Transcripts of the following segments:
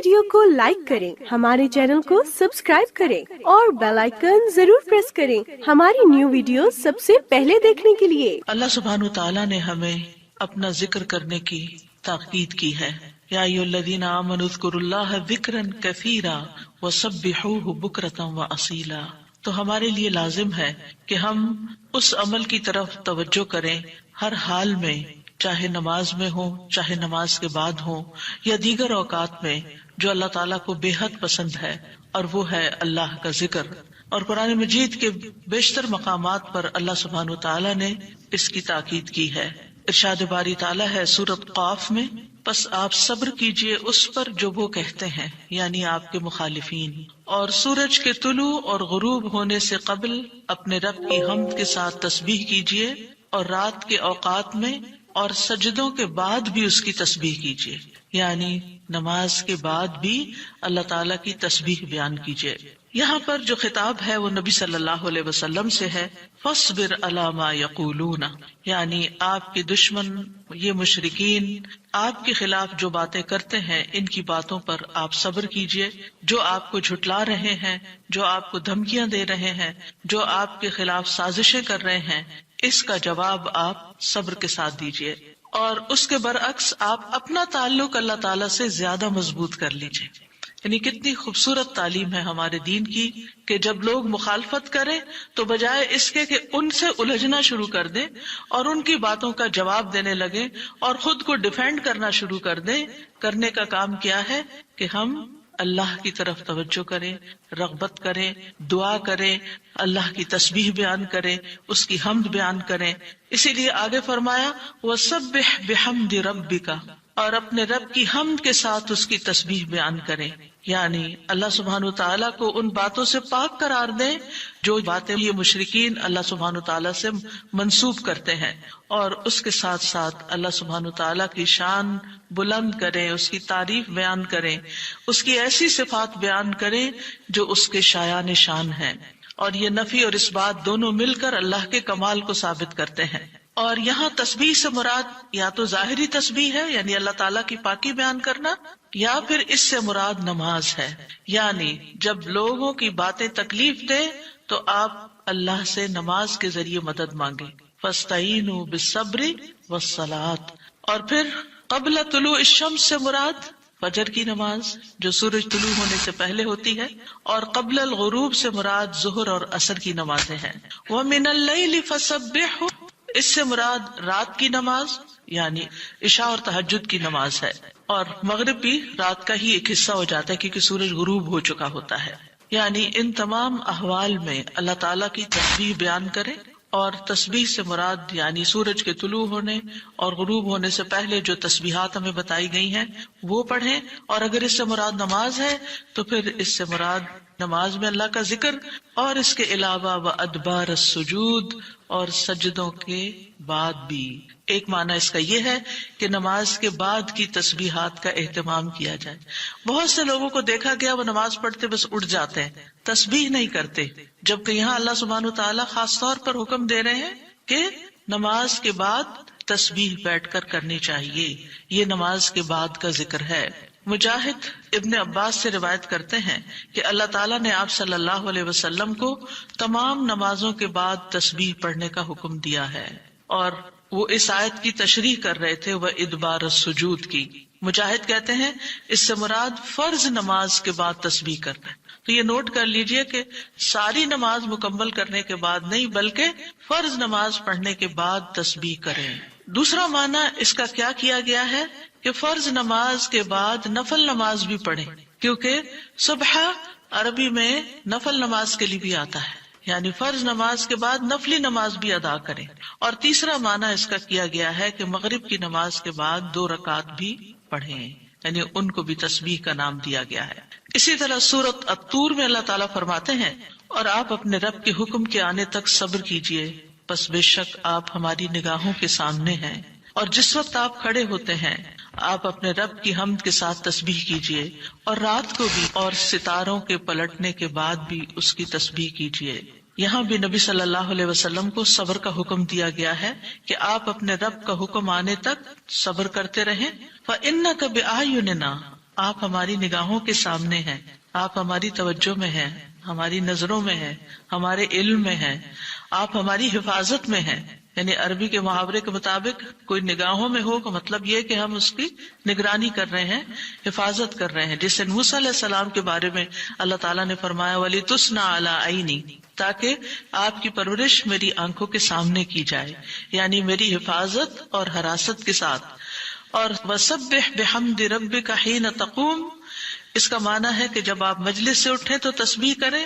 Video کو like کریں، ہمارے چینل کو سبسکرائب کریں اور بیل آئیکن ضرور پریس کریں ہماری نیو ویڈیو سب سے پہلے دیکھنے کے لیے۔ اللہ سبحانہ تعالیٰ نے ہمیں اپنا ذکر کرنے کی تاکید کی ہے۔ یا ایھا الذین آمنوا اذکروا اللہ ذکرا کثیرا وسبحوہ بکرۃ واصیلا۔ تو ہمارے لیے لازم ہے کہ ہم اس عمل کی طرف توجہ کریں ہر حال میں، چاہے نماز میں ہو، چاہے نماز کے بعد ہو، یا دیگر اوقات میں، جو اللہ تعالیٰ کو بے حد پسند ہے، اور وہ ہے اللہ کا ذکر۔ اور قرآن مجید کے بیشتر مقامات پر اللہ سبحانہ تعالیٰ نے اس کی تاکید کی ہے۔ ارشاد باری تعالیٰ ہے سورۃ قاف میں، پس آپ صبر کیجئے اس پر جو وہ کہتے ہیں، یعنی آپ کے مخالفین، اور سورج کے طلوع اور غروب ہونے سے قبل اپنے رب کی حمد کے ساتھ تسبیح کیجئے، اور رات کے اوقات میں اور سجدوں کے بعد بھی اس کی تسبیح کیجئے، یعنی نماز کے بعد بھی اللہ تعالیٰ کی تسبیح بیان کیجئے۔ یہاں پر جو خطاب ہے وہ نبی صلی اللہ علیہ وسلم سے ہے، فاصبر علی ما یقولون، یعنی آپ کے دشمن یہ مشرکین آپ کے خلاف جو باتیں کرتے ہیں، ان کی باتوں پر آپ صبر کیجئے۔ جو آپ کو جھٹلا رہے ہیں، جو آپ کو دھمکیاں دے رہے ہیں، جو آپ کے خلاف سازشیں کر رہے ہیں، اس کا جواب آپ صبر کے ساتھ دیجئے، اور اس کے برعکس آپ اپنا تعلق اللہ تعالیٰ سے زیادہ مضبوط کر لیجئے۔ یعنی کتنی خوبصورت تعلیم ہے ہمارے دین کی کہ جب لوگ مخالفت کریں تو بجائے اس کے کہ ان سے الجھنا شروع کر دیں اور ان کی باتوں کا جواب دینے لگیں اور خود کو ڈیفینڈ کرنا شروع کر دیں، کرنے کا کام کیا ہے کہ ہم اللہ کی طرف توجہ کریں، رغبت کریں، دعا کریں، اللہ کی تسبیح بیان کریں، اس کی حمد بیان کریں۔ اسی لیے آگے فرمایا وَسَبِّحْ بِحَمْدِ رَبِّكَ، اور اپنے رب کی حمد کے ساتھ اس کی تسبیح بیان کریں، یعنی اللہ سبحانہ تعالیٰ کو ان باتوں سے پاک قرار دیں جو باتیں یہ مشرکین اللہ سبحانہ تعالیٰ سے منسوب کرتے ہیں، اور اس کے ساتھ ساتھ اللہ سبحانہ تعالیٰ کی شان بلند کریں، اس کی تعریف بیان کریں، اس کی ایسی صفات بیان کریں جو اس کے شایان شان ہیں، اور یہ نفی اور اس بات دونوں مل کر اللہ کے کمال کو ثابت کرتے ہیں۔ اور یہاں تسبیح سے مراد یا تو ظاہری تسبیح ہے، یعنی اللہ تعالیٰ کی پاکی بیان کرنا، یا پھر اس سے مراد نماز ہے، یعنی جب لوگوں کی باتیں تکلیف دے تو آپ اللہ سے نماز کے ذریعے مدد مانگیں، فاستعینوا بالصبر والصلاۃ۔ اور پھر قبل طلوع الشمس سے مراد فجر کی نماز جو سورج طلوع ہونے سے پہلے ہوتی ہے، اور قبل الغروب سے مراد ظہر اور عصر کی نمازیں ہیں۔ وَمِنَ اللَّيْلِ فَسَبِّحْهُ، اس سے مراد رات کی نماز یعنی عشاء اور تہجد کی نماز ہے، اور مغرب بھی رات کا ہی ایک حصہ ہو جاتا ہے کیونکہ سورج غروب ہو چکا ہوتا ہے۔ یعنی ان تمام احوال میں اللہ تعالیٰ کی تسبیح بیان کریں، اور تسبیح سے مراد یعنی سورج کے طلوع ہونے اور غروب ہونے سے پہلے جو تسبیحات ہمیں بتائی گئی ہیں وہ پڑھیں، اور اگر اس سے مراد نماز ہے تو پھر اس سے مراد نماز میں اللہ کا ذکر، اور اس کے علاوہ وَأَدْبَارَ السُّجُودِ، اور سجدوں کے بعد بھی۔ ایک معنی اس کا یہ ہے کہ نماز کے بعد کی تسبیحات کا اہتمام کیا جائے۔ بہت سے لوگوں کو دیکھا گیا وہ نماز پڑھتے بس اٹھ جاتے ہیں، تسبیح نہیں کرتے، جبکہ یہاں اللہ سبحانہ تعالیٰ خاص طور پر حکم دے رہے ہیں کہ نماز کے بعد تسبیح بیٹھ کر کرنی چاہیے، یہ نماز کے بعد کا ذکر ہے۔ مجاہد ابن عباس سے روایت کرتے ہیں کہ اللہ تعالیٰ نے آپ صلی اللہ علیہ وسلم کو تمام نمازوں کے بعد تسبیح پڑھنے کا حکم دیا ہے، اور وہ اس آیت کی تشریح کر رہے تھے وہ ادبار السجود کی۔ مجاہد کہتے ہیں اس سے مراد فرض نماز کے بعد تسبیح کرنا ہے۔ تو یہ نوٹ کر لیجئے کہ ساری نماز مکمل کرنے کے بعد نہیں بلکہ فرض نماز پڑھنے کے بعد تسبیح کریں۔ دوسرا معنی اس کا کیا کیا گیا ہے کہ فرض نماز کے بعد نفل نماز بھی پڑھیں، کیونکہ صبح عربی میں نفل نماز کے لیے بھی آتا ہے، یعنی فرض نماز کے بعد نفلی نماز بھی ادا کریں۔ اور تیسرا معنی اس کا کیا گیا ہے کہ مغرب کی نماز کے بعد 2 رکعت بھی پڑھیں، یعنی ان کو بھی تسبیح کا نام دیا گیا ہے۔ اسی طرح سورۃ الطور میں اللہ تعالیٰ فرماتے ہیں اور آپ اپنے رب کے حکم کے آنے تک صبر کیجئے، پس بے شک آپ ہماری نگاہوں کے سامنے ہیں، اور جس وقت آپ کھڑے ہوتے ہیں آپ اپنے رب کی حمد کے ساتھ تسبیح کیجئے، اور رات کو بھی اور ستاروں کے پلٹنے کے بعد بھی اس کی تسبیح کیجئے۔ یہاں بھی نبی صلی اللہ علیہ وسلم کو صبر کا حکم دیا گیا ہے کہ آپ اپنے رب کا حکم آنے تک صبر کرتے رہیں۔ فَإِنَّكَ بِأَعْيُنِنَا، آپ ہماری نگاہوں کے سامنے ہیں، آپ ہماری توجہ میں ہیں، ہماری نظروں میں ہیں، ہمارے علم میں ہیں، آپ ہماری حفاظت میں ہیں. یعنی عربی کے محاورے کے مطابق کوئی نگاہوں میں ہو کا مطلب یہ کہ ہم اس کی نگرانی کر رہے ہیں، حفاظت کر رہے ہیں. جس سے موسیٰ علیہ السلام کے بارے میں اللہ تعالیٰ نے فرمایا وَلِتُصْنَعَ عَلَىٰ عَيْنِي، تاکہ آپ کی پرورش میری آنکھوں کے سامنے کی جائے، یعنی میری حفاظت اور حراست کے ساتھ. اور وَسَبِّحْ بِحَمْدِ رَبِّكَ حِينَ تَقُومُ، اس کا معنی ہے کہ جب آپ مجلس سے اٹھیں تو تسبیح کریں،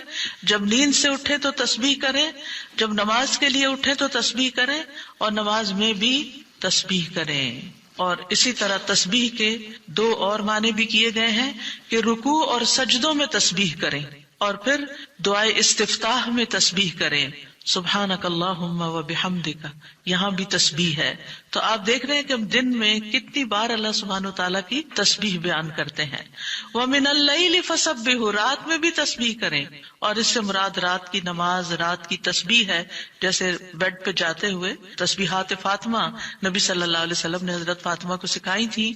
جب نیند سے اٹھیں تو تسبیح کریں، جب نماز کے لیے اٹھیں تو تسبیح کریں، اور نماز میں بھی تسبیح کریں. اور اسی طرح تسبیح کے دو اور معنی بھی کیے گئے ہیں کہ رکوع اور سجدوں میں تسبیح کریں، اور پھر دعائے استفتاح میں تسبیح کریں، سبحانک اللہم و بحمدک، یہاں بھی تسبیح ہے. تو آپ دیکھ رہے ہیں کہ ہم دن میں کتنی بار اللہ سبحانہ و تعالیٰ کی تسبیح بیان کرتے ہیں. وَمِنَ اللَّيْلِ فَسَبِّحْهُ، رات میں بھی تسبیح کریں، اور اس سے مراد رات کی نماز، رات کی تسبیح ہے. جیسے بیڈ پہ جاتے ہوئے تسبیحات فاطمہ نبی صلی اللہ علیہ وسلم نے حضرت فاطمہ کو سکھائی تھی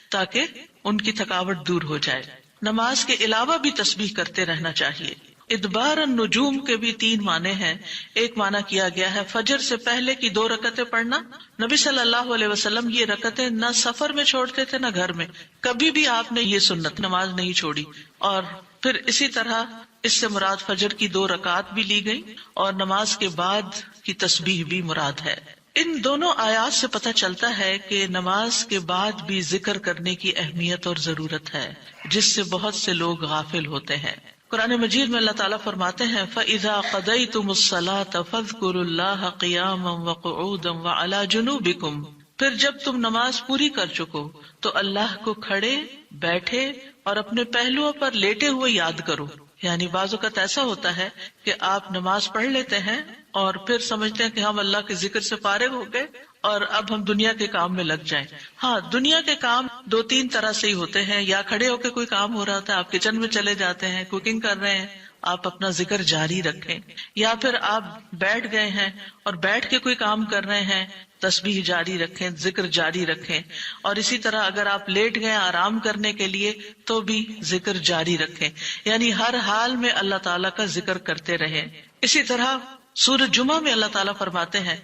تاکہ ان کی تھکاوٹ دور ہو جائے. نماز کے علاوہ بھی تسبیح کرتے رہنا چاہیے. ادبار النجوم کے بھی 3 معنی ہیں. ایک معنی کیا گیا ہے فجر سے پہلے کی 2 رکعتیں پڑھنا. نبی صلی اللہ علیہ وسلم یہ رکعتیں نہ سفر میں چھوڑتے تھے نہ گھر میں، کبھی بھی آپ نے یہ سنت نماز نہیں چھوڑی. اور پھر اسی طرح اس سے مراد فجر کی 2 رکعات بھی لی گئی، اور نماز کے بعد کی تسبیح بھی مراد ہے. ان دونوں آیات سے پتہ چلتا ہے کہ نماز کے بعد بھی ذکر کرنے کی اہمیت اور ضرورت ہے، جس سے بہت سے لوگ غافل ہوتے ہیں. قرآن مجید میں اللہ تعالیٰ فرماتے ہیں فَإِذَا قَضَيْتُمُ الصَّلَاةَ فَاذْكُرُوا اللَّهَ قِيَامًا وَقُعُودًا وَعَلَى جُنُوبِكُمْ، پھر جب تم نماز پوری کر چکو تو اللہ کو کھڑے، بیٹھے اور اپنے پہلوؤں پر لیٹے ہوئے یاد کرو. یعنی بعض اوقات ایسا ہوتا ہے کہ آپ نماز پڑھ لیتے ہیں اور پھر سمجھتے ہیں کہ ہم اللہ کے ذکر سے فارغ ہو گئے اور اب ہم دنیا کے کام میں لگ جائیں. ہاں، دنیا کے کام 2-3 طرح سے ہی ہوتے ہیں. یا کھڑے ہو کے کوئی کام ہو رہا تھا، آپ کچن میں چلے جاتے ہیں، کوکنگ کر رہے ہیں، آپ اپنا ذکر جاری رکھیں. یا پھر آپ بیٹھ گئے ہیں اور بیٹھ کے کوئی کام کر رہے ہیں، تسبیح جاری رکھیں، ذکر جاری رکھیں. اور اسی طرح اگر آپ لیٹ گئے آرام کرنے کے لیے تو بھی ذکر جاری رکھیں. یعنی ہر حال میں اللہ تعالیٰ کا ذکر کرتے رہیں. اسی طرح سورۃ جمعہ میں اللہ تعالیٰ فرماتے ہیں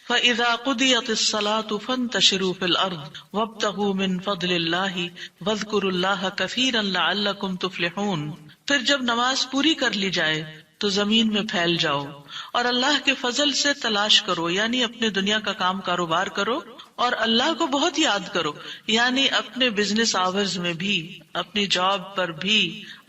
فَإِذَا قُضِيَتِ الصَّلَاةُ فَانتَشِرُوا فِي الْأَرْضِ وَابْتَغُوا مِن فَضْلِ اللَّهِ وَاذْكُرُوا اللَّهَ كَثِيرًا لَعَلَّكُمْ تُفْلِحُونَ. پھر جب نماز پوری کر لی جائے تو زمین میں پھیل جاؤ اور اللہ کے فضل سے تلاش کرو، یعنی اپنے دنیا کا کام کاروبار کرو اور اللہ کو بہت یاد کرو. یعنی اپنے بزنس آورز میں بھی، اپنی جاب پر بھی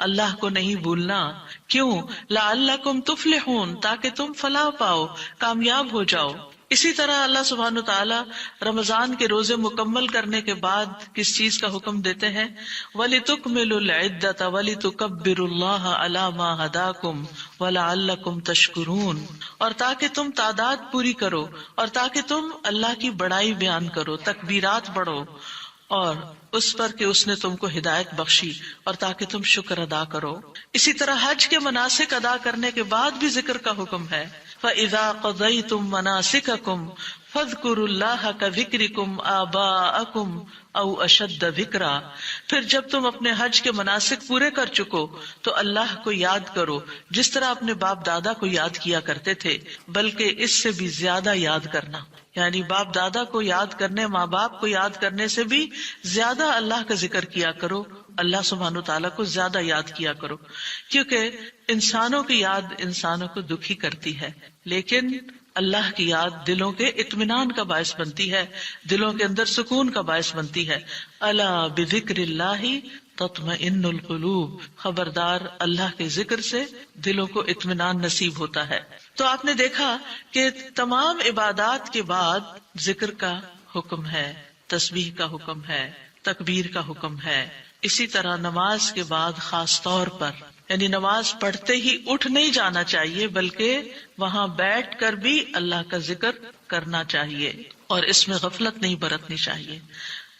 اللہ کو نہیں بھولنا. کیوں؟ لعلکم تفلحون، تاکہ تم فلاح پاؤ، کامیاب ہو جاؤ. اسی طرح اللہ سبحانہ وتعالی رمضان کے روزے مکمل کرنے کے بعد کس چیز کا حکم دیتے ہیں؟ وَلِتُكْمِلُوا الْعِدَّةَ وَلِتُكَبِّرُوا اللَّهَ عَلَى مَا هَدَاكُمْ وَلَعَلَّكُمْ تَشْكُرُونَ. اور تاکہ تم تعداد پوری کرو، اور تاکہ تم اللہ کی بڑائی بیان کرو، تکبیرات پڑھو، اور اس پر کہ اس نے تم کو ہدایت بخشی، اور تاکہ تم شکر ادا کرو. اسی طرح حج کے مناسک ادا کرنے کے بعد بھی ذکر کا حکم ہے. فَإِذَا قَضَيْتُم مَّنَاسِكَكُمْ فَاذْكُرُوا اللَّهَ كَذِكْرِكُمْ آبَاءَكُمْ أَوْ أَشَدَّ ذِكْرًا. پھر جب تم اپنے حج کے مناسک پورے کر چکو تو اللہ کو یاد کرو جس طرح اپنے باپ دادا کو یاد کیا کرتے تھے، بلکہ اس سے بھی زیادہ یاد کرنا. یعنی باپ دادا کو یاد کرنے، ماں باپ کو یاد کرنے سے بھی زیادہ اللہ کا ذکر کیا کرو، اللہ سبحانہ وتعالیٰ کو زیادہ یاد کیا کرو. کیونکہ انسانوں کی یاد انسانوں کو دکھی کرتی ہے، لیکن اللہ کی یاد دلوں کے اطمینان کا باعث بنتی ہے، دلوں کے اندر سکون کا باعث بنتی ہے. الا بذکر اللہ تطمئن القلوب، خبردار اللہ کے ذکر سے دلوں کو اطمینان نصیب ہوتا ہے. تو آپ نے دیکھا کہ تمام عبادات کے بعد ذکر کا حکم ہے، تسبیح کا حکم ہے، تکبیر کا حکم ہے. اسی طرح نماز کے بعد خاص طور پر، یعنی نماز پڑھتے ہی اٹھ نہیں جانا چاہیے، بلکہ وہاں بیٹھ کر بھی اللہ کا ذکر کرنا چاہیے، اور اس میں غفلت نہیں برتنی چاہیے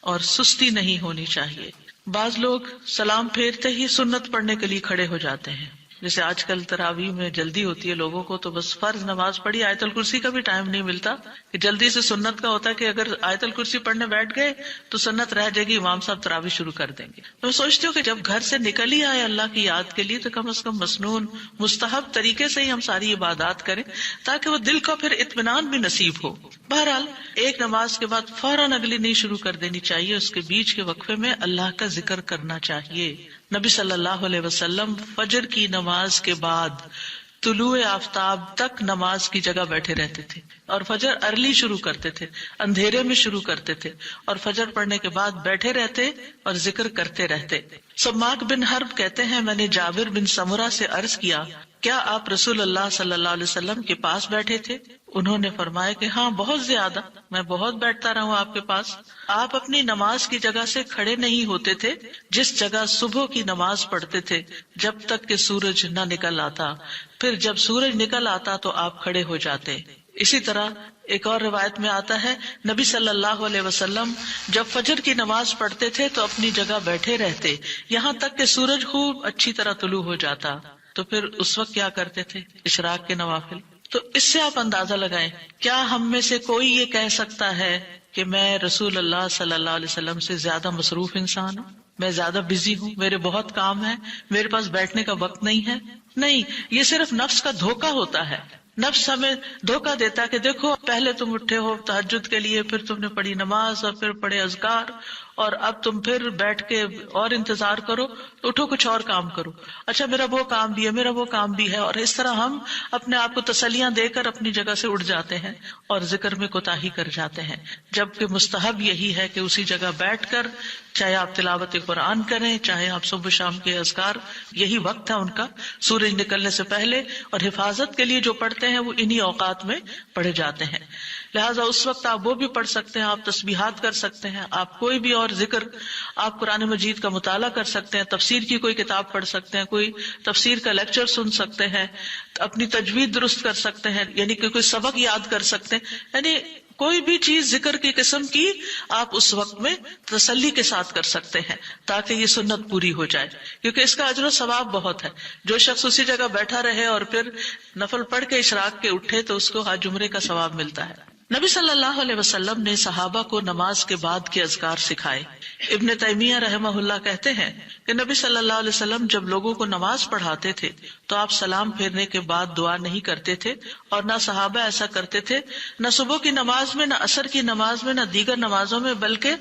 اور سستی نہیں ہونی چاہیے. بعض لوگ سلام پھیرتے ہی سنت پڑھنے کے لیے کھڑے ہو جاتے ہیں، جیسے آج کل تراویح میں جلدی ہوتی ہے لوگوں کو، تو بس فرض نماز پڑھی، آیت الکرسی کا بھی ٹائم نہیں ملتا کہ جلدی سے سنت کا ہوتا ہے کہ اگر آیت الکرسی پڑھنے بیٹھ گئے تو سنت رہ جائے گی، امام صاحب تراویح شروع کر دیں گے. میں سوچتی ہوں کہ جب گھر سے نکل ہی آئے اللہ کی یاد کے لیے تو کم از کم مسنون مستحب طریقے سے ہی ہم ساری عبادات کریں تاکہ وہ دل کو پھر اطمینان بھی نصیب ہو. بہرحال ایک نماز کے بعد فوراً اگلی نہیں شروع کر دینی چاہیے، اس کے بیچ کے وقفے میں اللہ کا ذکر کرنا چاہیے. نبی صلی اللہ علیہ وسلم فجر کی نماز کے بعد طلوع آفتاب تک نماز کی جگہ بیٹھے رہتے تھے، اور فجر ارلی شروع کرتے تھے، اندھیرے میں شروع کرتے تھے، اور فجر پڑھنے کے بعد بیٹھے رہتے اور ذکر کرتے رہتے. سماک بن حرب کہتے ہیں میں نے جابر بن سمرہ سے عرض کیا کیا آپ رسول اللہ صلی اللہ علیہ وسلم کے پاس بیٹھے تھے؟ انہوں نے فرمایا کہ ہاں بہت زیادہ، میں بہت بیٹھتا رہا ہوں آپ کے پاس. آپ اپنی نماز کی جگہ سے کھڑے نہیں ہوتے تھے جس جگہ صبح کی نماز پڑھتے تھے جب تک کہ سورج نہ نکل آتا، پھر جب سورج نکل آتا تو آپ کھڑے ہو جاتے. اسی طرح ایک اور روایت میں آتا ہے نبی صلی اللہ علیہ وسلم جب فجر کی نماز پڑھتے تھے تو اپنی جگہ بیٹھے رہتے یہاں تک کہ سورج خوب اچھی طرح طلوع ہو جاتا، تو پھر اس وقت کیا کرتے تھے؟ اشراق کے نوافل. تو اس سے آپ اندازہ لگائیں کیا ہم میں سے کوئی یہ کہہ سکتا ہے کہ میں رسول اللہ صلی اللہ علیہ وسلم سے زیادہ مصروف انسان ہوں، میں زیادہ بزی ہوں، میرے بہت کام ہے، میرے پاس بیٹھنے کا وقت نہیں ہے؟ نہیں، یہ صرف نفس کا دھوکہ ہوتا ہے. نفس ہمیں دھوکہ دیتا ہے کہ دیکھو پہلے تم اٹھے ہو تہجد کے لیے، پھر تم نے پڑھی نماز اور پھر پڑھے اذکار، اور اب تم پھر بیٹھ کے اور انتظار کرو، اٹھو کچھ اور کام کرو، اچھا میرا وہ کام بھی ہے، میرا وہ کام بھی ہے. اور اس طرح ہم اپنے آپ کو تسلیاں دے کر اپنی جگہ سے اٹھ جاتے ہیں اور ذکر میں کوتاہی کر جاتے ہیں، جبکہ مستحب یہی ہے کہ اسی جگہ بیٹھ کر چاہے آپ تلاوت قرآن کریں، چاہے آپ صبح شام کے اذکار، یہی وقت ہے ان کا سورج نکلنے سے پہلے، اور حفاظت کے لیے جو پڑھتے ہیں وہ انہی اوقات میں پڑھے جاتے ہیں. لہٰذا اس وقت آپ وہ بھی پڑھ سکتے ہیں، آپ تسبیحات کر سکتے ہیں، آپ کوئی بھی اور ذکر، آپ قرآن مجید کا مطالعہ کر سکتے ہیں، تفسیر کی کوئی کتاب پڑھ سکتے ہیں، کوئی تفسیر کا لیکچر سن سکتے ہیں، اپنی تجوید درست کر سکتے ہیں، یعنی کہ کوئی سبق یاد کر سکتے ہیں. یعنی کوئی بھی چیز ذکر کی قسم کی آپ اس وقت میں تسلی کے ساتھ کر سکتے ہیں تاکہ یہ سنت پوری ہو جائے، کیونکہ اس کا اجر و ثواب بہت ہے. جو شخص اسی جگہ بیٹھا رہے اور پھر نفل پڑھ کے اشراق کے اٹھے تو اس کو حج عمرے کا ثواب ملتا ہے. نبی صلی اللہ علیہ وسلم نے صحابہ کو نماز کے بعد کے اذکار سکھائے. ابن تیمیہ رحمہ اللہ کہتے ہیں کہ نبی صلی اللہ علیہ وسلم جب لوگوں کو نماز پڑھاتے تھے تو آپ سلام پھیرنے کے بعد دعا نہیں کرتے تھے، اور نہ صحابہ ایسا کرتے تھے، نہ صبح کی نماز میں، نہ عصر کی نماز میں، نہ دیگر نمازوں میں، بلکہ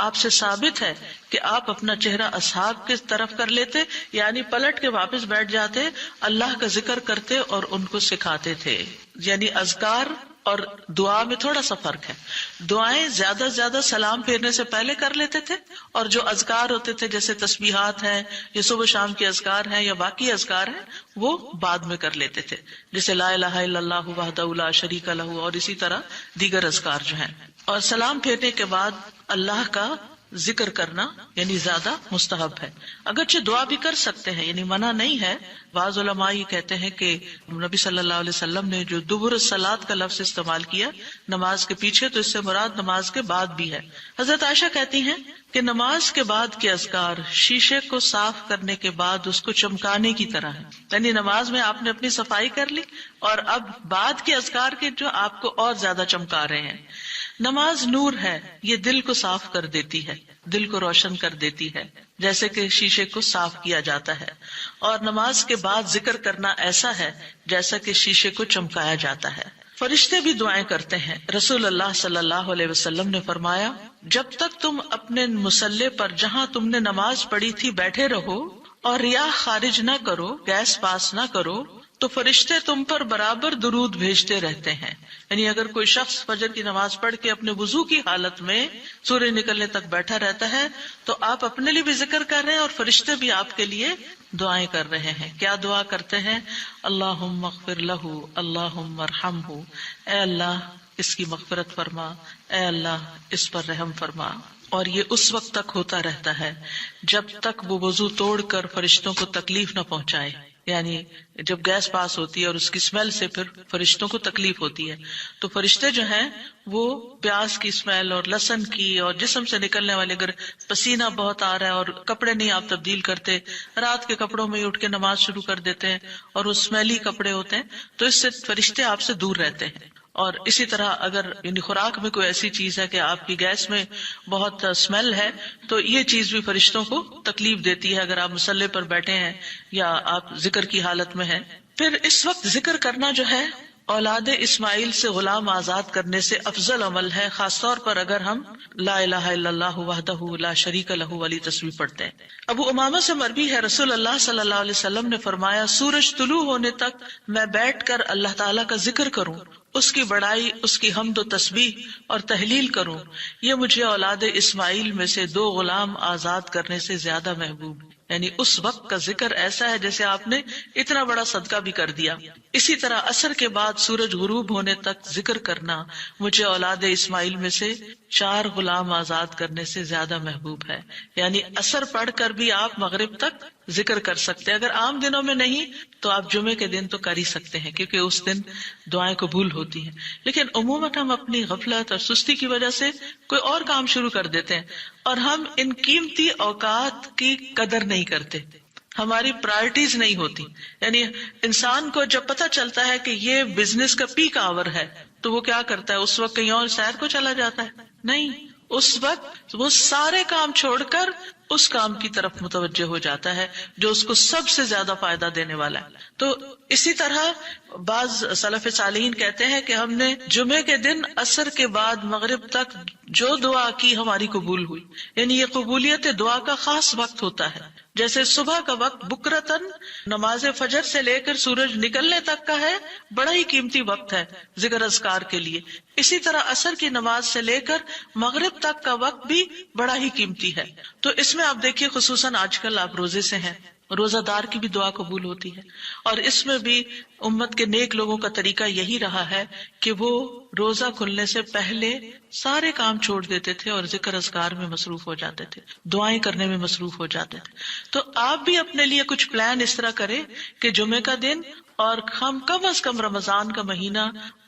آپ سے ثابت ہے کہ آپ اپنا چہرہ اصحاب کی طرف کر لیتے، یعنی پلٹ کے واپس بیٹھ جاتے، اللہ کا ذکر کرتے اور ان کو سکھاتے تھے. یعنی اذکار اور دعا میں تھوڑا سا فرق ہے. دعائیں زیادہ سے زیادہ سلام پھیرنے سے پہلے کر لیتے تھے، اور جو اذکار ہوتے تھے جیسے تسبیحات ہیں یا صبح شام کے اذکار ہیں یا باقی اذکار ہیں وہ بعد میں کر لیتے تھے، جیسے لا الہ الا اللہ وحدہ لا شریک لہ، اور اسی طرح دیگر اذکار جو ہیں. اور سلام پھیرنے کے بعد اللہ کا ذکر کرنا یعنی زیادہ مستحب ہے. اگرچہ دعا بھی کر سکتے ہیں، یعنی منع نہیں ہے. بعض علماء یہ کہتے ہیں کہ نبی صلی اللہ علیہ وسلم نے جو دبر الصلاۃ کا لفظ استعمال کیا نماز کے پیچھے، تو اس سے مراد نماز کے بعد بھی ہے. حضرت عائشہ کہتی ہیں کہ نماز کے بعد کے اذکار شیشے کو صاف کرنے کے بعد اس کو چمکانے کی طرح ہے. یعنی نماز میں آپ نے اپنی صفائی کر لی اور اب بعد کے اذکار کے جو آپ کو اور زیادہ چمکا رہے ہیں. نماز نور ہے، یہ دل کو صاف کر دیتی ہے، دل کو روشن کر دیتی ہے، جیسے کہ شیشے کو صاف کیا جاتا ہے. اور نماز کے بعد ذکر کرنا ایسا ہے جیسا کہ شیشے کو چمکایا جاتا ہے. فرشتے بھی دعائیں کرتے ہیں. رسول اللہ صلی اللہ علیہ وسلم نے فرمایا جب تک تم اپنے مصلی پر جہاں تم نے نماز پڑھی تھی بیٹھے رہو اور ریاح خارج نہ کرو، گیس پاس نہ کرو، تو فرشتے تم پر برابر درود بھیجتے رہتے ہیں. یعنی اگر کوئی شخص فجر کی نماز پڑھ کے اپنے وضو کی حالت میں سورج نکلنے تک بیٹھا رہتا ہے تو آپ اپنے لیے بھی ذکر کر رہے ہیں اور فرشتے بھی آپ کے لیے دعائیں کر رہے ہیں. کیا دعا کرتے ہیں؟ اللہم اغفر لہ، اللہم ارحمہ، اے اللہ اس کی مغفرت فرما، اے اللہ اس پر رحم فرما. اور یہ اس وقت تک ہوتا رہتا ہے جب تک وہ وضو توڑ کر فرشتوں کو تکلیف نہ پہنچائے. یعنی جب گیس پاس ہوتی ہے اور اس کی اسمیل سے پھر فرشتوں کو تکلیف ہوتی ہے، تو فرشتے جو ہیں وہ پیاز کی اسمیل اور لہسن کی اور جسم سے نکلنے والے، اگر پسینہ بہت آ رہا ہے اور کپڑے نہیں آپ تبدیل کرتے، رات کے کپڑوں میں اٹھ کے نماز شروع کر دیتے ہیں اور وہ اسمیلی کپڑے ہوتے ہیں، تو اس سے فرشتے آپ سے دور رہتے ہیں. اور اسی طرح اگر یعنی خوراک میں کوئی ایسی چیز ہے کہ آپ کی گیس میں بہت اسمیل ہے، تو یہ چیز بھی فرشتوں کو تکلیف دیتی ہے اگر آپ مصلی پر بیٹھے ہیں یا آپ ذکر کی حالت میں ہیں. پھر اس وقت ذکر کرنا جو ہے اولاد اسماعیل سے غلام آزاد کرنے سے افضل عمل ہے، خاص طور پر اگر ہم لا الہ الا اللہ وحدہ لا شریک لہ والی تسبیح پڑھتے ہیں. ابو امامہ سے مروی ہے رسول اللہ صلی اللہ علیہ وسلم نے فرمایا، سورج طلوع ہونے تک میں بیٹھ کر اللہ تعالیٰ کا ذکر کروں، اس کی بڑائی، اس کی حمد و تسبیح اور تحلیل کروں، یہ مجھے اولاد اسماعیل میں سے 2 غلام آزاد کرنے سے زیادہ محبوب ہے. یعنی اس وقت کا ذکر ایسا ہے جیسے آپ نے اتنا بڑا صدقہ بھی کر دیا. اسی طرح عصر کے بعد سورج غروب ہونے تک ذکر کرنا مجھے اولاد اسماعیل میں سے 4 غلام آزاد کرنے سے زیادہ محبوب ہے. یعنی عصر پڑھ کر بھی آپ مغرب تک ذکر کر سکتے ہیں. اگر عام دنوں میں نہیں تو آپ جمعے کے دن تو کر ہی سکتے ہیں، کیونکہ اس دن دعائیں قبول ہوتی ہیں. لیکن عموماً ہم اپنی غفلت اور سستی کی وجہ سے کوئی اور کام شروع کر دیتے ہیں اور ہم ان قیمتی اوقات کی قدر نہیں کرتے، ہماری پرائرٹیز نہیں ہوتی. یعنی انسان کو جب پتہ چلتا ہے کہ یہ بزنس کا پیک آور ہے تو وہ کیا کرتا ہے؟ اس وقت کہیں اور سیر کو چلا جاتا ہے؟ نہیں، اس وقت وہ سارے کام چھوڑ کر اس کام کی طرف متوجہ ہو جاتا ہے جو اس کو سب سے زیادہ فائدہ دینے والا ہے. تو اسی طرح بعض سلف صالحین کہتے ہیں کہ ہم نے جمعے کے دن عصر کے بعد مغرب تک جو دعا کی ہماری قبول ہوئی. یعنی یہ قبولیت دعا کا خاص وقت ہوتا ہے. جیسے صبح کا وقت بکرتن نماز فجر سے لے کر سورج نکلنے تک کا ہے، بڑا ہی قیمتی وقت ہے ذکر اذکار کے لیے. اسی طرح عصر کی نماز سے لے کر مغرب تک کا وقت بھی بڑا ہی قیمتی ہے. تو اس میں آپ دیکھیے خصوصاً آج کل آپ روزے سے ہیں، روزہ دار کی بھی دعا قبول ہوتی ہے. اور اس میں بھی امت کے نیک لوگوں کا طریقہ یہی رہا ہے کہ وہ روزہ کھلنے سے پہلے سارے کام چھوڑ دیتے تھے اور ذکر اذکار میں مصروف ہو جاتے تھے، دعائیں کرنے میں مصروف ہو جاتے تھے. تو آپ بھی اپنے لیے کچھ پلان اس طرح کریں کہ جمعے کا دن اور ہم کم از کم رمضان کا مہینہ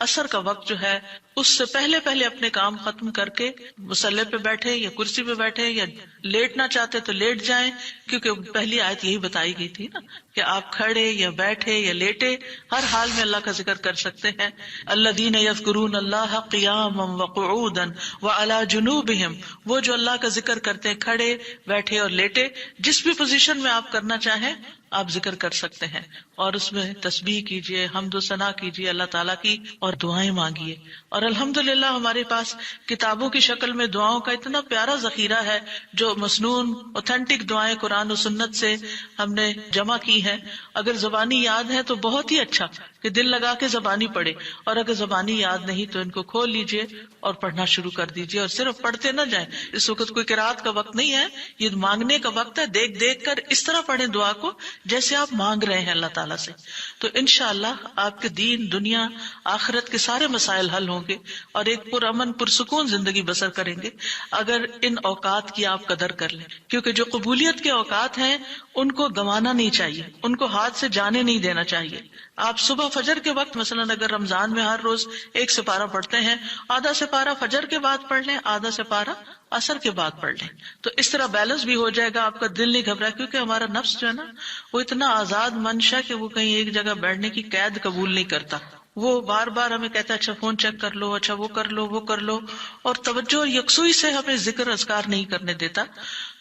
عصر کا وقت جو ہے اس سے پہلے اپنے کام ختم کر کے مصلی پہ بیٹھے یا کرسی پہ بیٹھے، یا لیٹنا چاہتے تو لیٹ جائیں، کیونکہ پہلی آیت یہی بتائی گئی تھی نا کہ آپ کھڑے یا بیٹھے یا لیٹے ہر حال میں اللہ کا ذکر کر سکتے ہیں. الذین یذکرون اللہ قیاما وقعودا وعلی جنوبہم، وہ جو اللہ کا ذکر کرتے ہیں کھڑے، بیٹھے اور لیٹے، جس بھی پوزیشن میں آپ کرنا چاہیں آپ ذکر کر سکتے ہیں. اور اس میں تسبیح کیجئے، حمد و ثنا کیجئے اللہ تعالیٰ کی، اور دعائیں مانگیے. اور الحمدللہ ہمارے پاس کتابوں کی شکل میں دعاؤں کا اتنا پیارا ذخیرہ ہے جو مسنون اوتھینٹک دعائیں قرآن و سنت سے ہم نے جمع کی ہیں. اگر زبانی یاد ہے تو بہت ہی اچھا کہ دل لگا کے زبانی پڑھے، اور اگر زبانی یاد نہیں تو ان کو کھول لیجئے اور پڑھنا شروع کر دیجئے. اور صرف پڑھتے نہ جائیں، اس وقت کوئی قرات کا وقت نہیں ہے، یہ مانگنے کا وقت ہے. دیکھ دیکھ کر اس طرح پڑھیں دعا کو جیسے آپ مانگ رہے ہیں اللہ تعالیٰ سے. تو انشاءاللہ آپ کے دین، دنیا، آخرت کے سارے مسائل حل ہوں گے اور ایک پرامن پرسکون زندگی بسر کریں گے اگر ان اوقات کی آپ قدر کر لیں. کیونکہ جو قبولیت کے اوقات ہیں ان کو گنوانا نہیں چاہیے، ان کو ہاتھ سے جانے نہیں دینا چاہیے. آپ صبح فجر کے وقت مثلاً اگر رمضان میں ہر روز 1 سپارہ پڑھتے ہیں، آدھا سپارہ فجر کے بعد پڑھ لیں، آدھا سپارہ عصر کے بعد پڑھ لیں. تو اس طرح بیلنس بھی ہو جائے گا، آپ کا دل نہیں گھبرا. کیونکہ ہمارا نفس جو ہے نا وہ اتنا آزاد منشا کہ وہ کہیں ایک جگہ بیٹھنے کی قید قبول نہیں کرتا. وہ بار بار ہمیں کہتا ہے اچھا فون چیک کر لو، اچھا وہ کر لو، وہ کر لو، اور توجہ اور یکسوئی سے ہمیں ذکر اذکار نہیں کرنے دیتا.